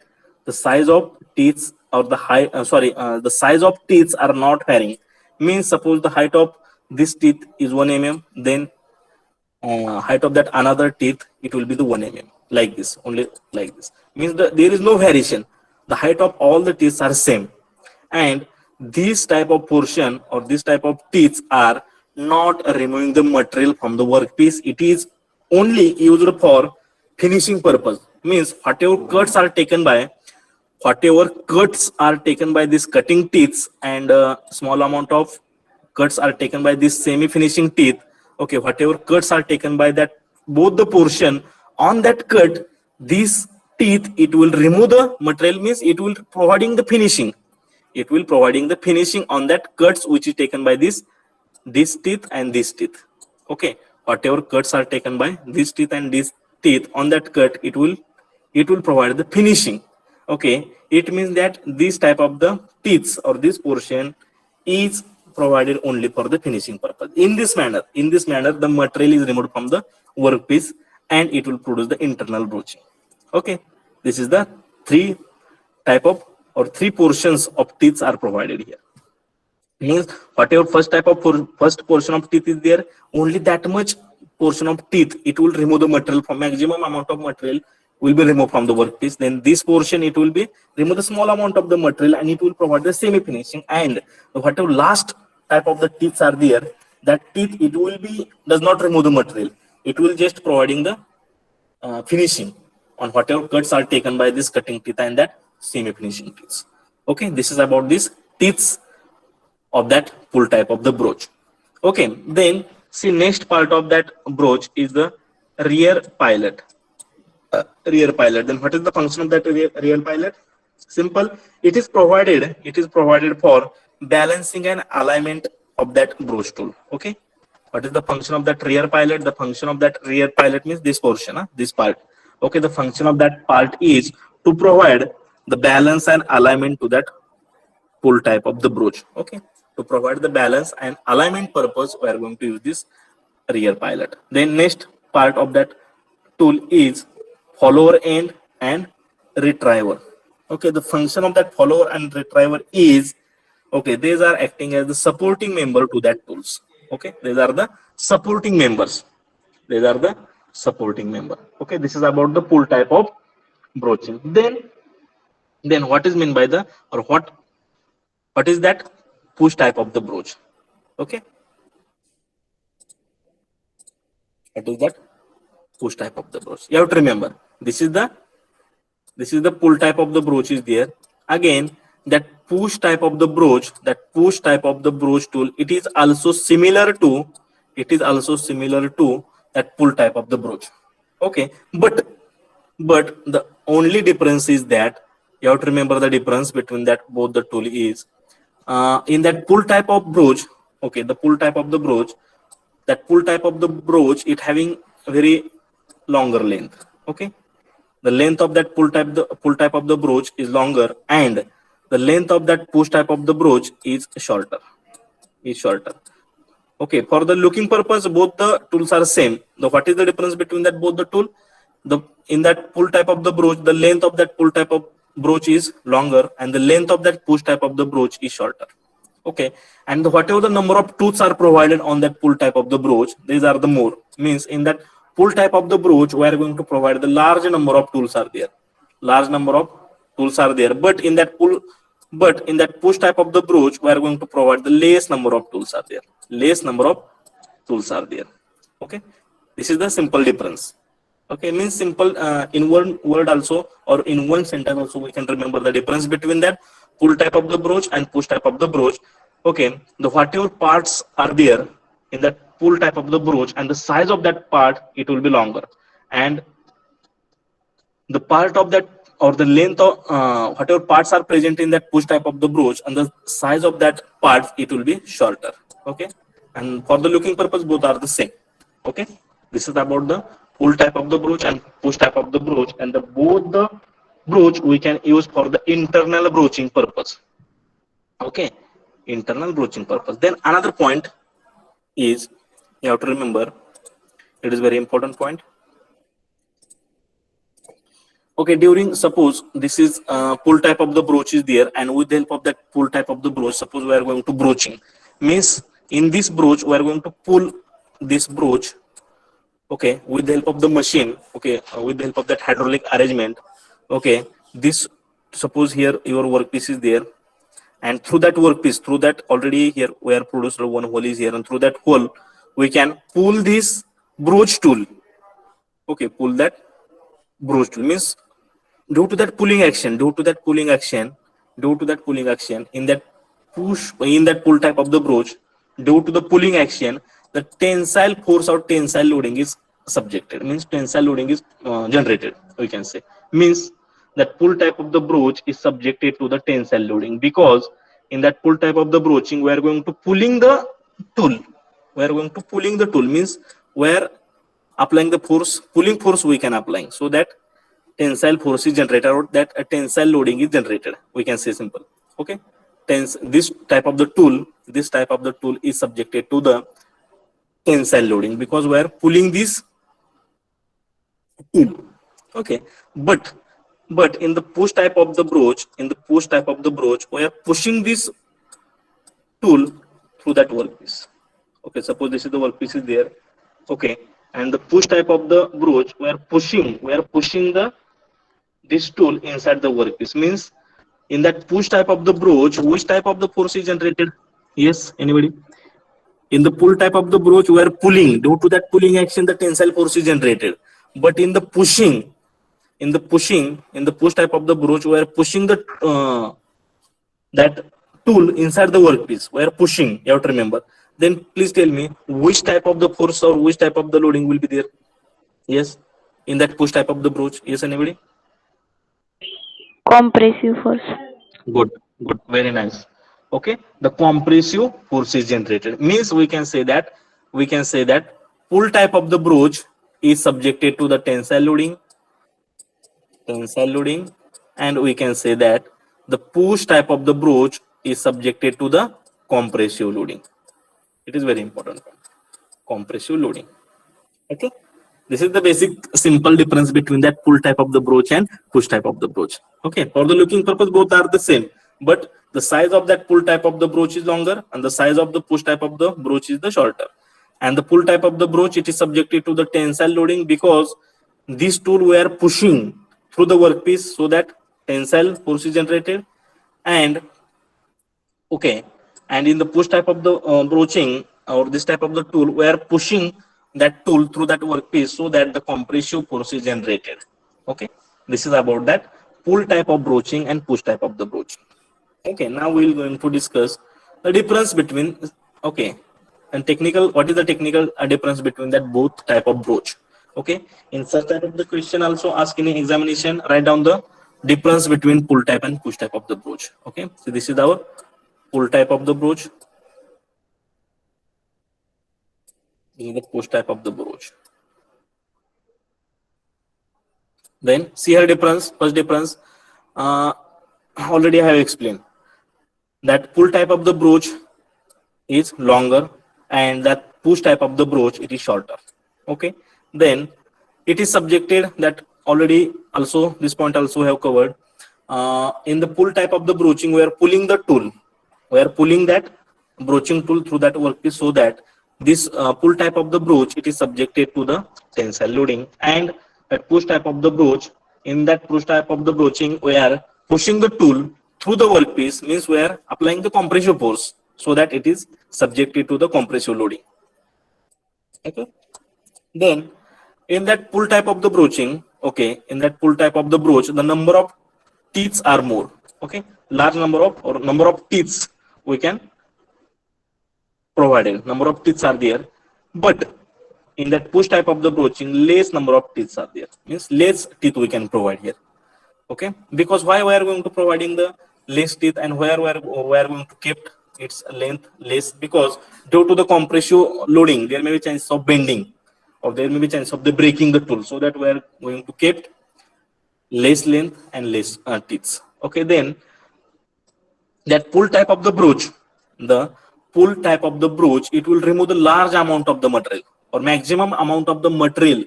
A: The size of teeth, or the height, the size of teeth are not varying. Means suppose the height of this teeth is 1 mm, then height of that another teeth, it will be the 1 mm, like this, only like this. Means there is no variation. the height of all the teeth are same, and this type of portion or this type of teeth are not removing the material from the workpiece. It is only used for finishing purpose. Means whatever cuts are taken by these cutting teeth, and small amount of cuts are taken by this semi finishing teeth. Okay, whatever cuts are taken by that, both the portion on that cut, these teeth, it will remove the material, means it will providing the finishing, it will providing the finishing on that cuts which is taken by this teeth and this teeth. Okay, whatever cuts are taken by this teeth and this teeth on that cut, it will provide the finishing. Okay, it means that this type of the teeth or this portion is provided only for the finishing purpose. In this manner the material is removed from the workpiece and it will produce the internal broaching. Okay, this is the three type of or three portions of teeth are provided here. Means whatever first portion of teeth is there, only that much portion of teeth it will remove the material, from maximum amount of material will be removed from the workpiece. Then this portion it will be remove the small amount of the material and it will provide the semi finishing. And whatever last type of the teeth are there, that teeth it will be does not remove the material, it will just providing the finishing on whatever cuts are taken by this cutting teeth and that semi finishing teeth. Okay, this is about this teeth of that pull type of the broach. Okay, then see next part of that broach is the rear pilot. Then what is the function of that rear pilot? Simple, it is provided for balancing and alignment of that broach tool. Okay, what is the function of that rear pilot? The function of that rear pilot means this portion, this part. Okay, the function of that part is to provide the balance and alignment to that pull type of the broach. Okay, to provide the balance and alignment purpose, we are going to use this rear pilot. Then next part of that tool is follower end and retriever. Okay, the function of that follower and retriever is, okay, these are acting as the supporting member to that tools. Okay, these are the supporting members. Okay, this is about the pull type of broaching. Then what is meant by the, or what is that push type of the broach? Okay, what is that push type of the broach? You have to remember, this is the pull type of the broach is there. Again, that push type of the broach tool, it is also similar to that pull type of the broach. Okay, but the only difference is that you have to remember the difference between that both the tool is in that pull type of broach. Okay, the pull type of the broach, it having very longer length. Okay, the length of that pull type of the broach is longer, and the length of that push type of the broach is shorter. Okay, for the looking purpose, both the tools are same. What is the difference between that both the tool? In that pull type of the broach, the length of that pull type of broach is longer, and the length of that push type of the broach is shorter. Okay, and whatever the number of tools are provided on that pull type of the broach, these are the more. Means in that pull type of the broach, we are going to provide the large number of tools are there. But in that push type of the broach, we are going to provide the less number of tools are there. Okay, this is the simple difference. Okay, means simple in one word also, or in one sentence also, we can remember the difference between that pull type of the broach and push type of the broach. Okay, the whatever parts are there in that pull type of the broach, and the size of that part, it will be longer, and the part of that, or the length of whatever parts are present in that push type of the broach, and the size of that part, it will be shorter. Okay, and for the looking purpose, both are the same. Okay, this is about the pull type of the broach and push type of the broach, and both the broach we can use for the internal broaching purpose. Okay, internal broaching purpose. Then another point is, you have to remember, it is very important point. Okay, suppose this is pull type of the broach is there, and with the help of that pull type of the broach, suppose we are going to broaching. Means in this broach, we are going to pull this broach. Okay, with the help of the machine. Okay, with the help of that hydraulic arrangement. Okay, this suppose here your workpiece is there, and through that workpiece, through that already here we are produced one hole is here, and through that hole we can pull this broach tool. Okay, pull that broach tool means due to that pulling action, in that pull type of the broach, due to the pulling action, the tensile force or tensile loading is subjected, means tensile loading is generated, we can say. Means that pull type of the broach is subjected to the tensile loading, because in that pull type of the broaching we are going to pulling the tool, means we are applying the force, pulling force we can apply, so that tensile force is generated, or that a tensile loading is generated, we can say simple. Okay, this type of the tool is subjected to the tensile loading because we are pulling this tool. Okay, but in the push type of the broach, we are pushing this tool through that workpiece. Okay, suppose this is the workpiece is there. Okay, and the push type of the broach, we are pushing this tool inside the workpiece. Means in that push type of the broach, which type of the force is generated? Yes, anybody? In the pull type of the broach, we are pulling. Due to that pulling action, the tensile force is generated. But in the push type of the broach, we are pushing the that tool inside the workpiece. We are pushing. You have to remember. Then please tell me which type of the force or which type of the loading will be there? Yes, in that push type of the broach. Yes, anybody?
B: Compressive force.
A: Good, very nice. Okay, the compressive force is generated. Means we can say that pull type of the broach is subjected to the tensile loading, and we can say that the push type of the broach is subjected to the compressive loading. It is very important. Compressive loading. Okay, this is the basic simple difference between that pull type of the broach and push type of the broach. Okay, for the looking purpose both are the same, but the size of that pull type of the broach is longer and the size of the push type of the broach is the shorter. And the pull type of the broach, it is subjected to the tensile loading because this tool we are pushing through the workpiece, so that tensile force is generated. And okay, and in the push type of the broaching, or this type of the tool, we are pushing that tool through that workpiece, so that the compressive force is generated. Okay, this is about that pull type of broaching and push type of the broaching. Okay, now we're going to discuss the difference between, okay, and technical, what is the technical difference between that both type of broach. Okay, in such type of the question also ask in examination, write down the difference between pull type and push type of the broach. Okay, so this is our pull type of the broach, this is the push type of the broach. Then see her difference. First difference, already I have explained that pull type of the broach is longer and that push type of the broach, it is shorter. Okay, then it is subjected, that already also this point also have covered. In the pull type of the broaching, we are pulling the tool, we are pulling that broaching tool through that workpiece, so that this pull type of the broach, it is subjected to the tensile loading. And at push type of the broach, in that push type of the broaching, we are pushing the tool through the workpiece, means we are applying the compressive force, so that it is subjected to the compressive loading. Okay, then in that pull type of the broaching, okay, in that pull type of the broach, the number of teeth are more. Okay, large number of teeth we can provide, number of teeth are there. But in that push type of the broaching, less number of teeth are there, means less teeth we can provide here. Okay, because why we are going to providing the less teeth, and where we are going to keep its length less, because due to the compressive loading there may be chance of bending, or there may be chance of the breaking the tool, so that we are going to keep less length and less teeth. Okay, then that pull type of the broach, it will remove the large amount of the material, or maximum amount of the material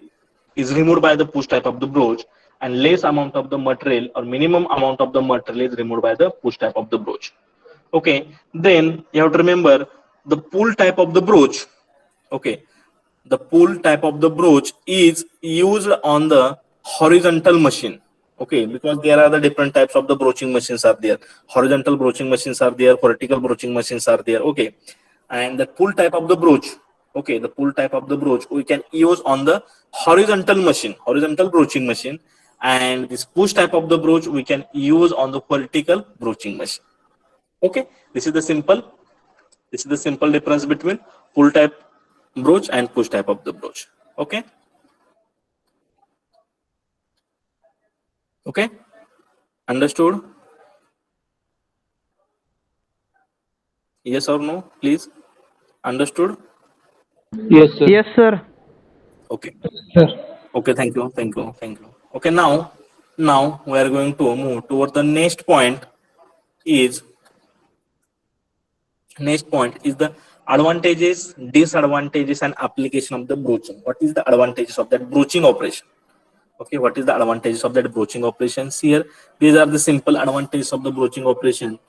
A: is removed by the push type of the broach, and less amount of the material, or minimum amount of the material, is removed by the push type of the broach. Okay, then you have to remember the pull type of the broach. Okay, the pull type of the broach is used on the horizontal machine. Okay, because there are the different types of the broaching machines are there. Horizontal broaching machines are there, vertical broaching machines are there. Okay, and the pull type of the broach. Okay, the pull type of the broach we can use on the horizontal machine, horizontal broaching machine, and this push type of the broach we can use on the vertical broaching machine. Okay, this is the simple. This is the simple difference between pull type broach and push type of the broach. Okay. Okay. Understood? Yes or no, please. Understood?
B: Yes, sir.
C: Yes, sir.
A: Okay.
B: Sir.
A: Okay, thank you. Thank you. Thank you. Okay, now we are going to move toward the is next point is the advantages, disadvantages, and application of the broaching. What is the advantages of that broaching operation? Okay, what is the advantages of that broaching operations here? These are the simple advantages of the broaching operation.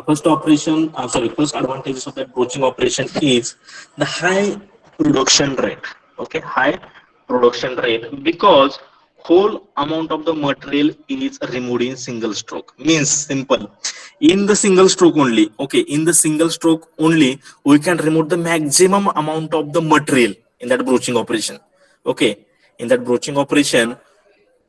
A: First advantages of that broaching operation is the high production rate. Okay, high production rate because whole amount of the material is removed in single stroke. Means simple. In the single stroke only. Okay, in the single stroke only, we can remove the maximum amount of the material in that broaching operation. Okay, in that broaching operation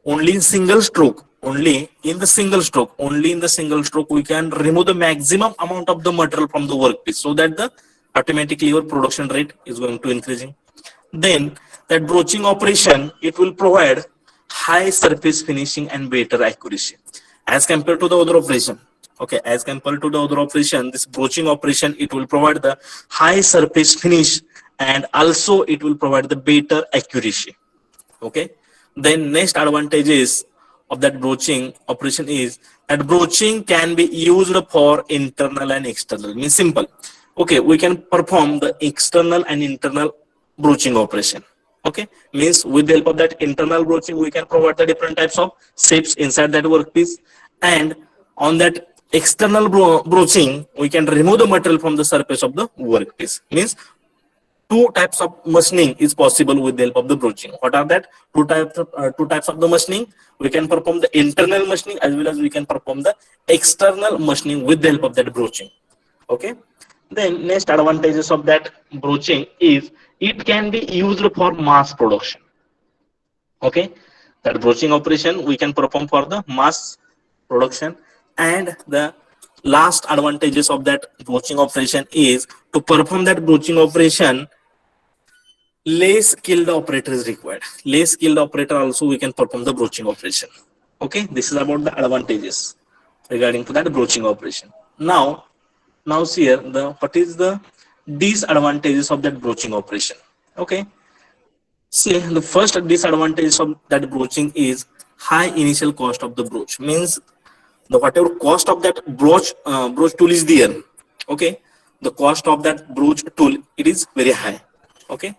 A: only in single stroke only in the single stroke we can remove the maximum amount of the material from the workpiece so that the automatically your production rate is going to increasing. Then that broaching operation it will provide high surface finishing and better accuracy as compared to the other operation. Okay, as compared to the other operation, this broaching operation it will provide the high surface finish and also it will provide the better accuracy. Okay, then next advantages of that broaching operation is that broaching can be used for internal and external. Means simple. Okay, we can perform the external and internal broaching operation. Okay, means with the help of that internal broaching we can provide the different types of shapes inside that workpiece, and on that external broaching we can remove the material from the surface of the workpiece. Means two types of machining is possible with the help of the broaching. What are that? Two types of the machining. We can perform the internal machining as well as we can perform the external machining with the help of that broaching. Okay. Then next advantages of that broaching is it can be used for mass production. Okay, that broaching operation we can perform for the mass production. And the last advantages of that broaching operation is to perform that broaching operation less skilled operator is required. Less skilled operator also we can perform the broaching operation. Okay, this is about the advantages regarding to that broaching operation. Now see here the what is the disadvantages of that broaching operation. Okay, see the first disadvantage of that broaching is high initial cost of the broach. Means the whatever cost of that broach tool is there. Okay, the cost of that broach tool it is very high. Okay,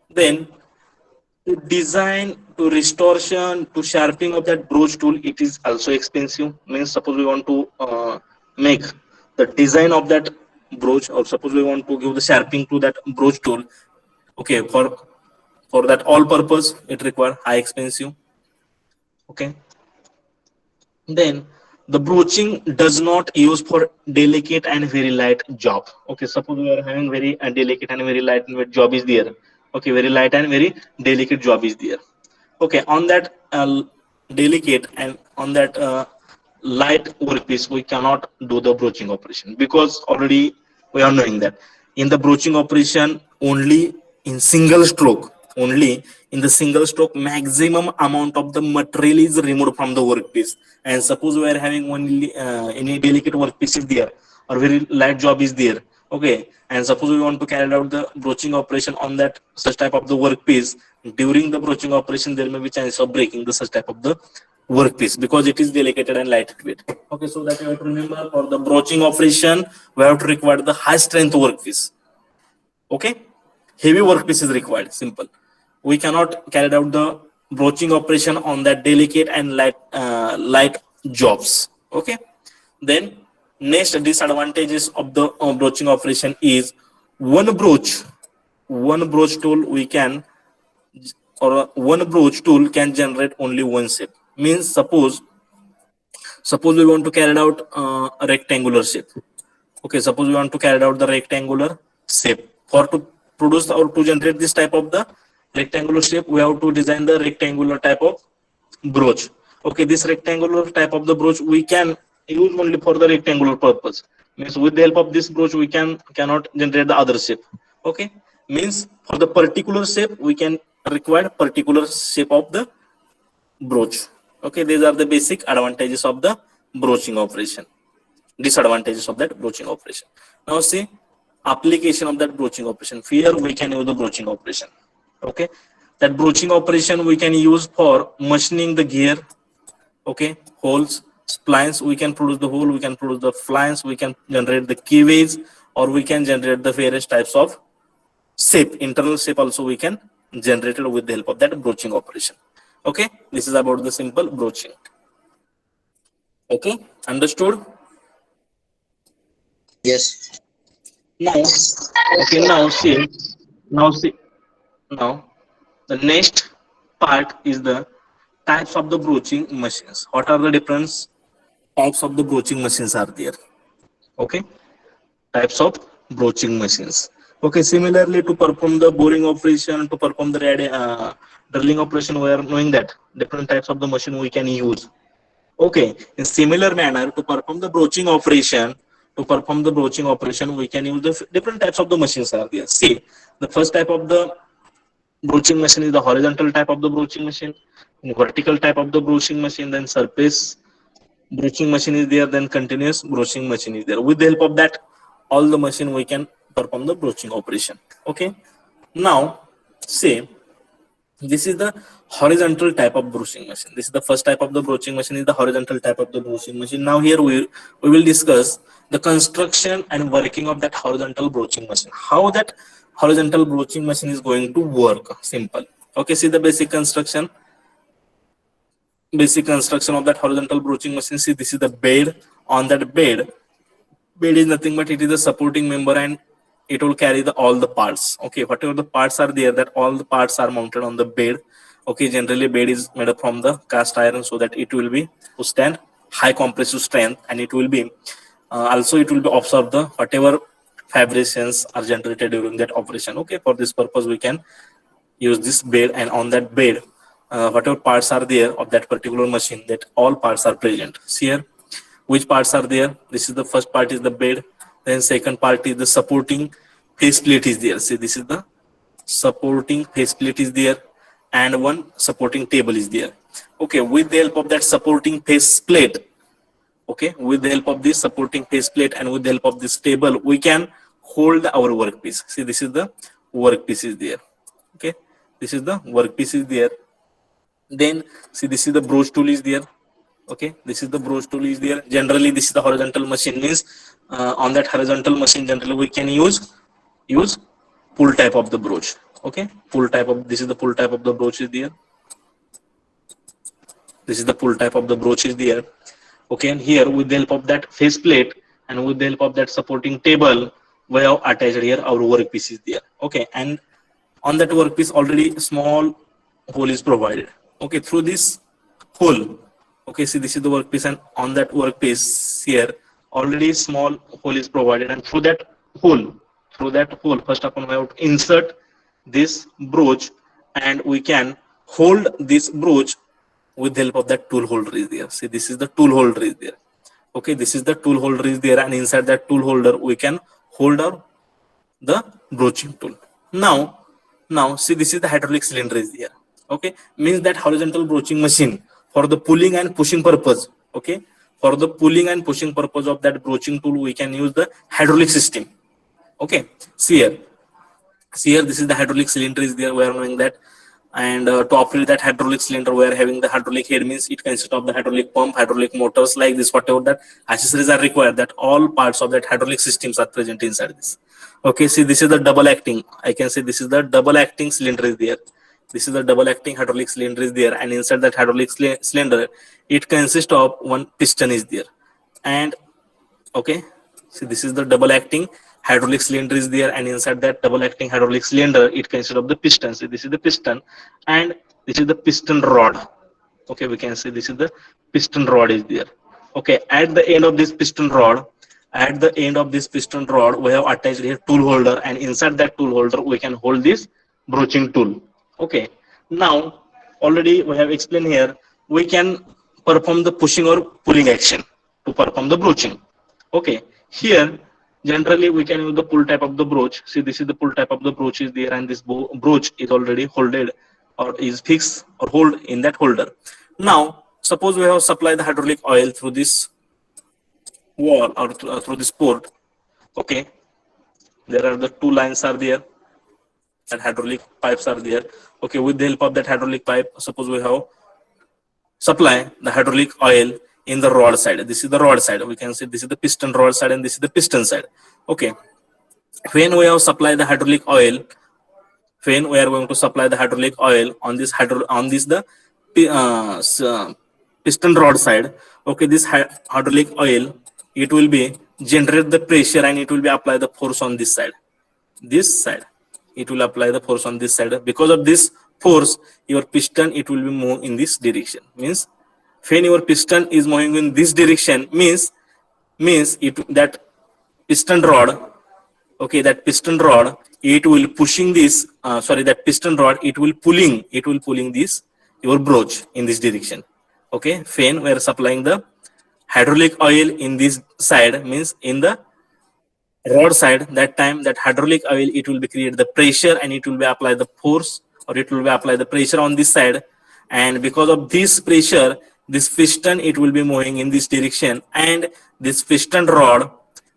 A: then to design, to restoration, to sharpening of that broach tool it is also expensive. Means suppose we want to make the design of that broach, or suppose we want to give the sharpening to that broach tool. Okay, for that all purpose it require high expensive. Okay, then the broaching does not use for delicate and very light job. Okay, suppose we are having very delicate and very light job is there. Okay, very light and very delicate job is there. Okay, on that delicate and on that light workpiece we cannot do the broaching operation because already we are knowing that in the broaching operation only in the single stroke maximum amount of the material is removed from the workpiece. And suppose we are having only any delicate workpiece is there or very light job is there. Okay, and suppose we want to carry out the broaching operation on that such type of the workpiece, during the broaching operation there may be chance of breaking the such type of the workpiece because it is delicate and lightweight. Okay, so that you have to remember for the broaching operation we have to require the high strength workpiece. Okay, heavy workpiece is required. Simple. We cannot carry out the broaching operation on that delicate and light jobs. Okay, then next disadvantages of the broaching operation is one broach tool we can, or one broach tool can generate only one shape. Means suppose Suppose we want to carry out a rectangular shape. Okay, suppose we want to carry out the rectangular shape. For to produce or to generate this type of the rectangular shape, we have to design the rectangular type of brooch. Okay, this rectangular type of the brooch we can use only for the rectangular purpose. Means with the help of this brooch we cannot generate the other shape. Okay, means for the particular shape we can require particular shape of the brooch. Okay, these are the basic advantages of the broaching operation, disadvantages of that broaching operation. Now see application of that broaching operation. Here we can use the broaching operation. Okay, that broaching operation we can use for machining the gear. Okay, holes, splines, we can produce the hole, we can produce the flines, we can generate the keyways, or we can generate the various types of shape, internal shape also we can generate it with the help of that broaching operation. Okay, this is about the simple broaching. Okay, understood?
C: Yes.
A: Now, okay, now the next part is the types of the broaching machines. What are the different types of the broaching machines are there? Okay, types of broaching machines. Okay, similarly to perform the boring operation, to perform the drilling operation, we are knowing that different types of the machine we can use. Okay, in similar manner to perform the broaching operation, we can use the different types of the machines are there. See, the first type of the broaching machine is the horizontal type of the broaching machine, vertical type of the broaching machine, then surface broaching machine is there, then continuous broaching machine is there. With the help of that, all the machine we can perform the broaching operation. Okay, now say this is the horizontal type of broaching machine. This is the first type of the broaching machine, is the horizontal type of the broaching machine. Now here we will discuss the construction and working of that horizontal broaching machine. How that horizontal broaching machine is going to work. Simple. Okay, see the basic construction of that horizontal broaching machine. See, this is the bed. On that bed is nothing but it is a supporting member, and it will carry all the parts. Okay, whatever the parts are there, that all the parts are mounted on the bed. Okay, generally bed is made up from the cast iron, so that it will be to stand high compressive strength, and it will be also it will be absorb the whatever vibrations are generated during that operation. Okay, for this purpose we can use this bed, and on that bed whatever parts are there of that particular machine, that all parts are present. See here which parts are there. This is the first part is the bed, then second part is the supporting faceplate is there. See, this is the supporting faceplate is there, and one supporting table is there. Okay, with the help of that supporting faceplate, okay, with the help of this supporting faceplate and with the help of this table, we can hold our workpiece. See, this is the workpiece is there. Okay, this is the workpiece is there. Then see, this is the broach tool is there. Okay, this is the broach tool is there. Generally this is the horizontal machine, means on that horizontal machine generally we can use pull type of the broach. Okay, pull type of, this is the pull type of the broach is there. This is the pull type of the broach is there. Okay, and here with the help of that faceplate and with the help of that supporting table, we have attached here our workpiece is there. Okay, and on that workpiece already small hole is provided. Okay, through this hole, okay, see, this is the workpiece, and on that workpiece here already small hole is provided, and through that hole first of all we have to insert this broach, and we can hold this broach with the help of that tool holder is there. See, this is the tool holder is there. Okay, this is the tool holder is there, and inside that tool holder we can hold our the broaching tool. Now see, this is the hydraulic cylinder is there. Okay, means that horizontal broaching machine for the pulling and pushing purpose. Okay, for the pulling and pushing purpose of that broaching tool we can use the hydraulic system. Okay, see here, this is the hydraulic cylinder is there. We are knowing that, and to operate that hydraulic cylinder we are having the hydraulic head, means it consists of the hydraulic pump, hydraulic motors, like this, whatever that accessories are required, that all parts of that hydraulic systems are present inside this. Okay, see, this is the double acting, I can say this is the double acting cylinder is there. This is the double acting hydraulic cylinder is there, and inside that hydraulic cylinder it consists of one piston is there. And okay, see, this is the double acting hydraulic cylinder is there, and inside that double acting hydraulic cylinder it consists of the piston. So this is the piston, and this is the piston rod. Okay, we can say this is the piston rod is there. Okay, at the end of this piston rod, we have attached here tool holder, and inside that tool holder we can hold this broaching tool. Okay, now already we have explained here, we can perform the pushing or pulling action to perform the broaching. Okay, here generally we can use the pull type of the broach. See, this is the pull type of the broach is there, and this broach is already holded or is fixed or hold in that holder. Now suppose we have supplied the hydraulic oil through this wall or through this port. Okay, there are the two lines are there and hydraulic pipes are there. Okay, with the help of that hydraulic pipe, suppose we have supply the hydraulic oil in the rod side. This is the rod side. We can say this is the piston rod side and this is the piston side. Okay, when we have supplied the hydraulic oil, when we are going to supply the hydraulic oil on this the piston rod side. Okay, this hydraulic oil, it will be generate the pressure and it will be apply the force on this side. It will apply the force on this side. Because of this force, your piston, it will be move in this direction. Means when your piston is moving in this direction, means it that piston rod, okay, that piston rod, it will pushing this that piston rod, it will pulling this your broach in this direction. Okay, when we are supplying the hydraulic oil in this side, means in the rod side, that time that hydraulic oil, it will be create the pressure and it will be apply the force or it will be apply the pressure on this side, and because of this pressure, this piston, it will be moving in this direction, and this piston rod,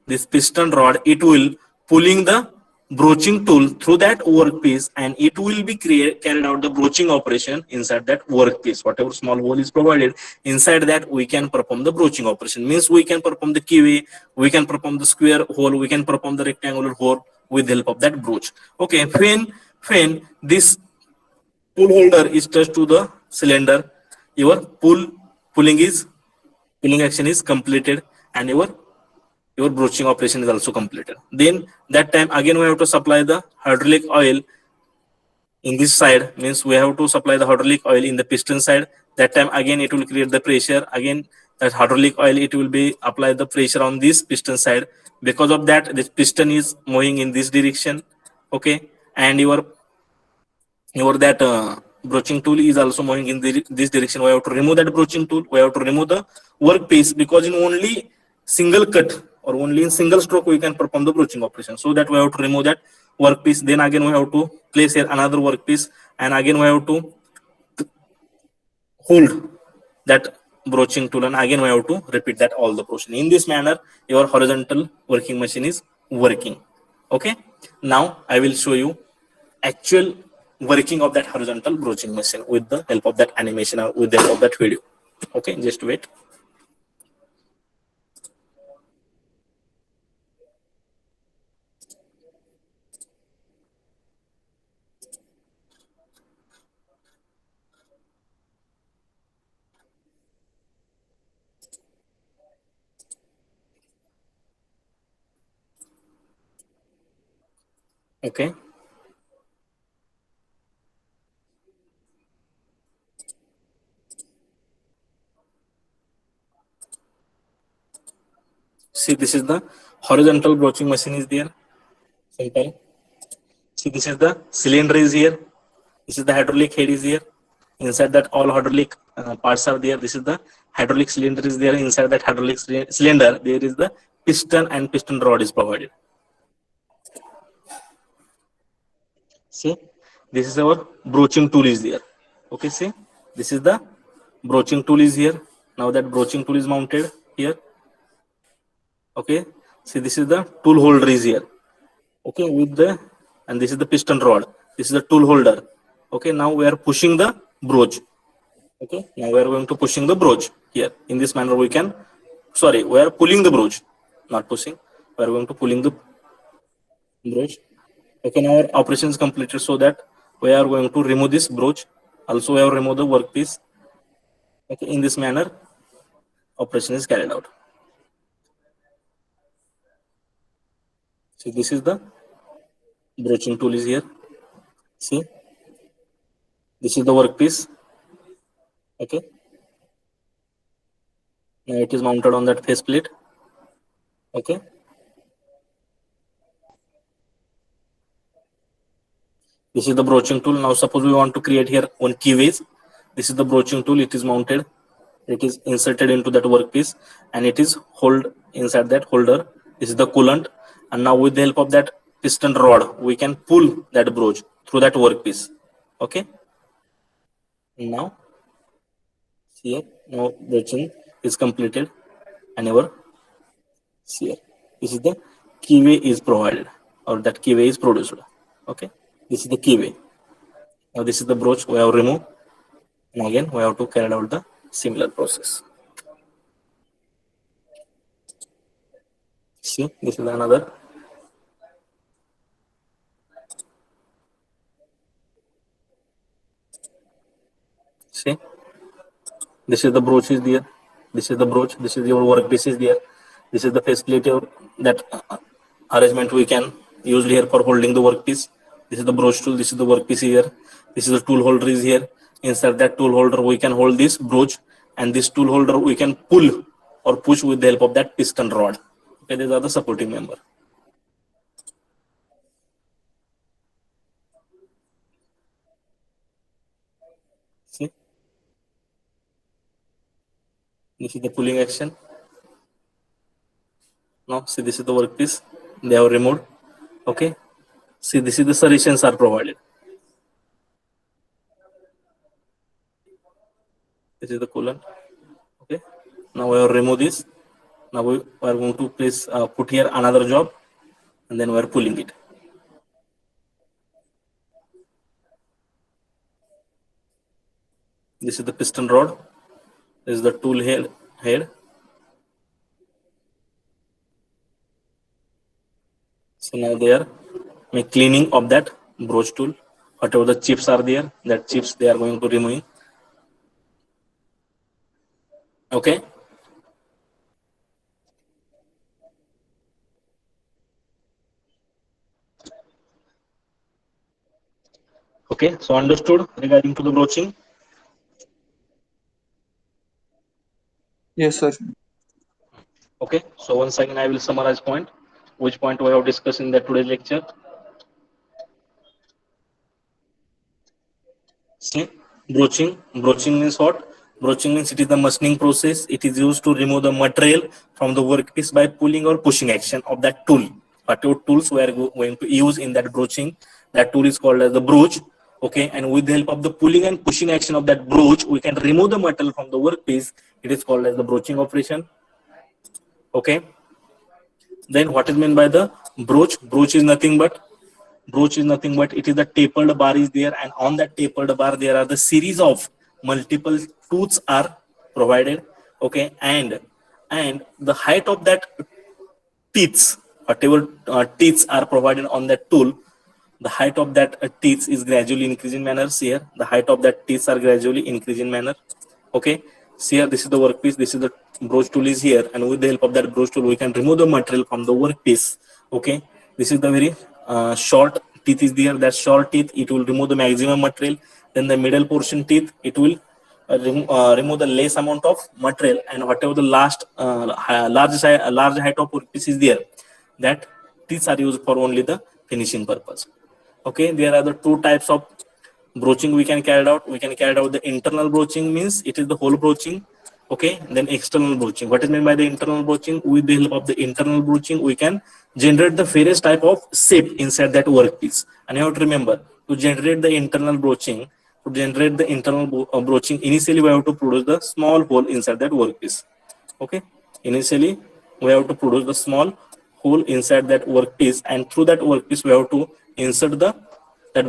A: it will pulling the broaching tool through that workpiece, and it will be carried out the broaching operation inside that workpiece. Whatever small hole is provided inside that, we can perform the broaching operation. Means we can perform the keyway, we can perform the square hole, we can perform the rectangular hole with the help of that broach. Okay, when this tool holder is touched to the cylinder, your pulling action is completed, and your broaching operation is also completed. Then that time again we have to supply the hydraulic oil in this side. Means we have to supply the hydraulic oil in the piston side. That time again it will create the pressure. Again that hydraulic oil, it will be apply the pressure on this piston side. Because of that, this piston is moving in this direction. Okay, and your that broaching tool is also moving in this direction. We have to remove that broaching tool. We have to remove the workpiece, because in only single cut or only in single stroke we can perform the broaching operation. So that we have to remove that workpiece. Then again we have to place here another workpiece, and again we have to hold that broaching tool, and again we have to repeat that all the process. In this manner, your horizontal working machine is working. Okay, now I will show you actual working of that horizontal broaching machine with the help of that animation or with the help of that video. Okay, just wait. Okay, see, this is the horizontal broaching machine is there. Simple. See, this is the cylinder is here. This is the hydraulic head is here. Inside that, all hydraulic parts are there. This is the hydraulic cylinder is there. Inside that hydraulic cylinder, there is the piston and piston rod is provided. See, this is our broaching tool is there. Okay, see, this is the broaching tool is here. Now that broaching tool is mounted here. Okay, see, this is the tool holder is here. Okay, with the, and this is the piston rod. This is the tool holder. Okay, now we are pushing the broach. Okay, now we are going to pushing the broach here. In this manner we can, we are pulling the broach, not pushing. We are going to pulling the broach. Okay, now our operation is completed, so that we are going to remove this broach. Also we have removed the workpiece. Okay, in this manner operation is carried out. So this is the broaching tool is here. See, this is the workpiece. Okay, Now it is mounted on that faceplate. Okay. This is the broaching tool. Now suppose we want to create here one keyways. This is the broaching tool. It is mounted. It is inserted into that workpiece and it is hold inside that holder. This is the coolant. And now with the help of that piston rod, we can pull that broach through that workpiece. Okay. Now, here, now broaching is completed and our here. This is the keyway is provided or that keyway is produced. Okay. This is the keyway. Now this is the broach we have removed. And again, we have to carry out the similar process. See, this is another. See, this is the broach is there. This is the broach. This is your workpiece is there. This is the faceplate that arrangement we can use here for holding the workpiece. This is the broach tool. This is the workpiece here. This is the tool holder is here. Inside that tool holder, we can hold this broach, and this tool holder we can pull or push with the help of that piston rod. Okay, these are the supporting member. See, this is the pulling action. Now, see, this is the workpiece. They have removed. Okay. See, this is the solutions are provided. This is the coolant. Okay. Now we will remove this. Now we are going to place put here another job, and then we are pulling it. This is the piston rod. This is the tool head. So now they are cleaning of that broach tool. Whatever the chips are there, that chips they are going to remove. Okay. Okay, so understood regarding to the broaching?
B: Yes, sir.
A: Okay, so once again I will summarize which point we have discussed in that today's lecture. See, broaching means what? Broaching means it is the machining process. It is used to remove the material from the workpiece by pulling or pushing action of that tool. Whatever tools we are going to use in that broaching, that tool is called as the broach. Okay, and with the help of the pulling and pushing action of that broach, we can remove the metal from the workpiece. It is called as the broaching operation. Okay. Then what is meant by the broach? Broach is nothing but it is the tapered bar is there, and on that tapered bar there are the series of multiple tooths are provided. Okay, and the height of that teeth, whatever teeth are provided on that tool, the height of that teeth is gradually increasing manner. Here the height of that teeth are gradually increasing manner. Okay, see here, this is the workpiece, this is the broach tool is here, and with the help of that broach tool we can remove the material from the workpiece. Okay, this is the very short teeth is there. That short teeth, it will remove the maximum material. Then the middle portion teeth, it will remove the less amount of material, and whatever the last large height of workpiece is there, that teeth are used for only the finishing purpose. Okay, there are the two types of broaching we can carry out. We can carry out the internal broaching, means it is the whole broaching. Okay, then external broaching. What is meant by the internal broaching? With the help of the internal broaching, we can generate the various type of shape inside that workpiece. And you have to remember, to generate the internal broaching, initially we have to produce the small hole inside that workpiece. Okay, initially we have to produce the small hole inside that workpiece, and through that workpiece we have to insert that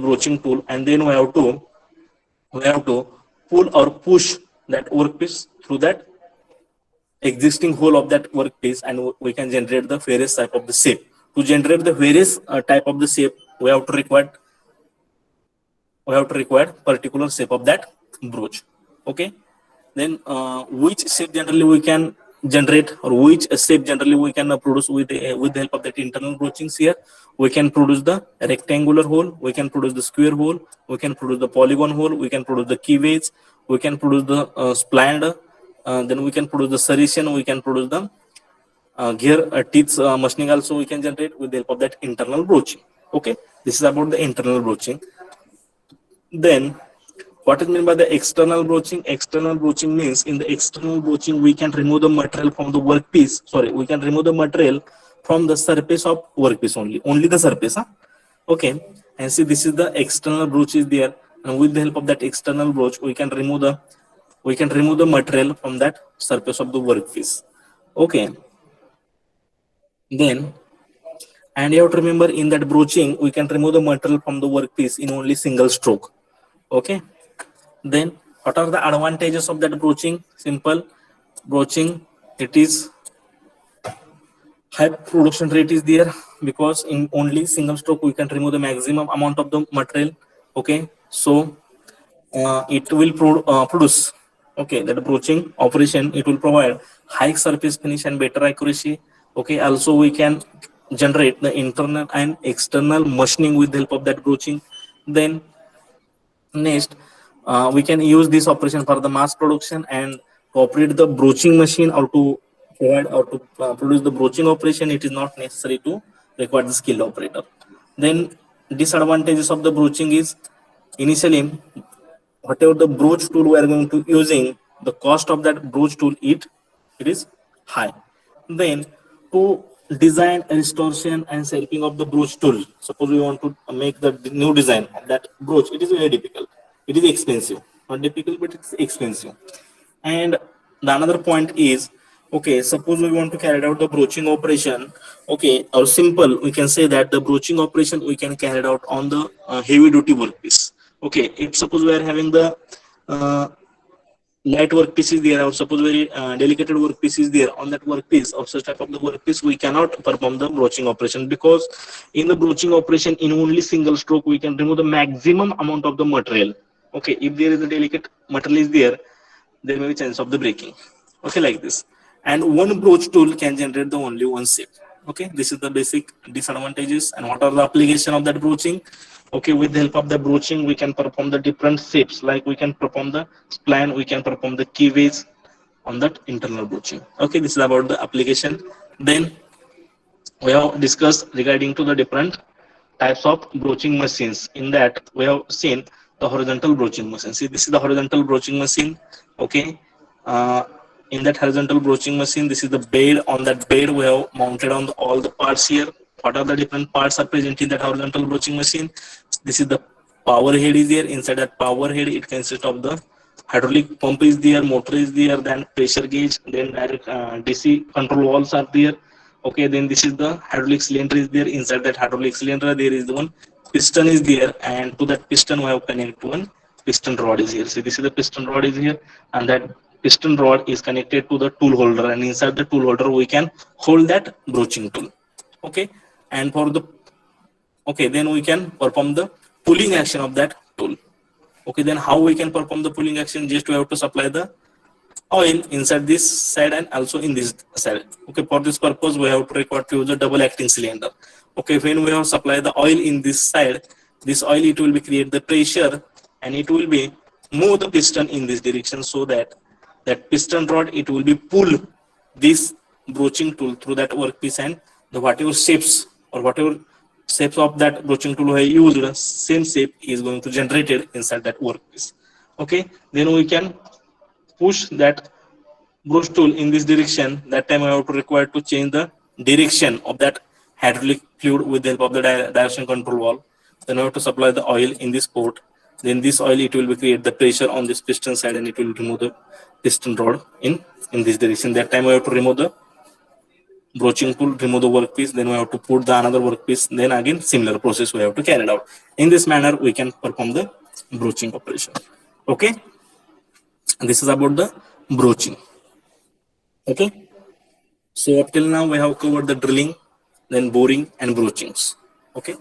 A: broaching tool, and then we have to pull or push that workpiece through that existing hole of that workpiece, and we can generate the various type of the shape. To generate the various type of the shape, we have to require particular shape of that broach. Okay, then which shape generally we can generate, or which shape generally we can produce with the help of that internal broachings? Here we can produce the rectangular hole, we can produce the square hole, we can produce the polygon hole, we can produce the keyways, we can produce the splined then we can produce the serration, we can produce the gear teeth machining also we can generate with the help of that internal broaching. Okay, this is about the internal broaching. Then what is meant by the external broaching? External broaching means in the external broaching we can remove the material from the workpiece. Sorry, we can remove the material from the surface of workpiece only the surface. Huh? Okay, and see this is the external broach is there, and with the help of that external broach we can remove the material from that surface of the workpiece. Okay, then and you have to remember in that broaching we can remove the material from the workpiece in only single stroke. Okay, then what are the advantages of that broaching? Simple, broaching, it is high production rate is there because in only single stroke we can remove the maximum amount of the material. Okay, so it will produce, okay, that broaching operation, it will provide high surface finish and better accuracy. Okay, also we can generate the internal and external machining with the help of that broaching. Then next, we can use this operation for the mass production, and to operate the broaching machine or to provide or to produce the broaching operation, it is not necessary to require the skilled operator. Then disadvantages of the broaching is initially whatever the broach tool we are going to using, the cost of that broach tool it is high. Then to design restoration and shaping of the broach tool, suppose we want to make the new design of that broach, it is very difficult, it is expensive, not difficult but it's expensive. And the another point is, okay, suppose we want to carry out the broaching operation, okay, or simple we can say that the broaching operation we can carry out on the heavy duty workpiece. Okay, if suppose we are having the uh, light workpiece is there, or suppose very delicate workpiece is there, on that workpiece of such type of the workpiece we cannot perform the broaching operation, because in the broaching operation in only single stroke we can remove the maximum amount of the material. Okay, if there is a delicate material is there may be chance of the breaking. Okay, like this. And one broach tool can generate the only one shape. Okay, this is the basic disadvantages. And what are the application of that broaching? Okay, with the help of the broaching we can perform the different shapes, like we can perform the spline, we can perform the keyways on that internal broaching. Okay, this is about the application. Then we have discussed regarding to the different types of broaching machines. In that we have seen the horizontal broaching machine. See, this is the horizontal broaching machine. Okay, uh, in that horizontal broaching machine, this is the bed. On that bed we have mounted on all the parts here. What are the different parts are present in that horizontal broaching machine? This is the power head is there. Inside that power head it consists of the hydraulic pump is there, motor is there, then pressure gauge, then direct DC control valves are there. Okay, then this is the hydraulic cylinder is there. Inside that hydraulic cylinder there is the one piston is there, and to that piston we have connected one piston rod is here. See, this is the piston rod is here, and that piston rod is connected to the tool holder, and inside the tool holder we can hold that broaching tool. Okay, and for the, okay, then we can perform the pulling action of that tool. Okay, then how we can perform the pulling action? Just we have to supply the oil inside this side and also in this side. Okay, for this purpose we have to require to use a double acting cylinder. Okay, when we have supply the oil in this side, this oil it will be create the pressure and it will be move the piston in this direction, so that that piston rod it will be pull this broaching tool through that workpiece, and the whatever shapes or whatever shapes of that broaching tool I used, same shape is going to generated inside that workpiece. Okay, then we can push that broach tool in this direction. That time I have to require to change the direction of that hydraulic fluid with the help of the direction control valve. Then I have to supply the oil in this port. Then this oil it will be create the pressure on this piston side, and it will remove the piston rod in this direction. That time I have to remove the broaching tool, remove the workpiece. Then we have to put the another workpiece. Then again similar process we have to carry it out. In this manner we can perform the broaching operation. Okay, and this is about the broaching. Okay, so up till now we have covered the drilling, then boring and broachings. Okay,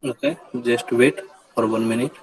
A: Okay, just wait for 1 minute.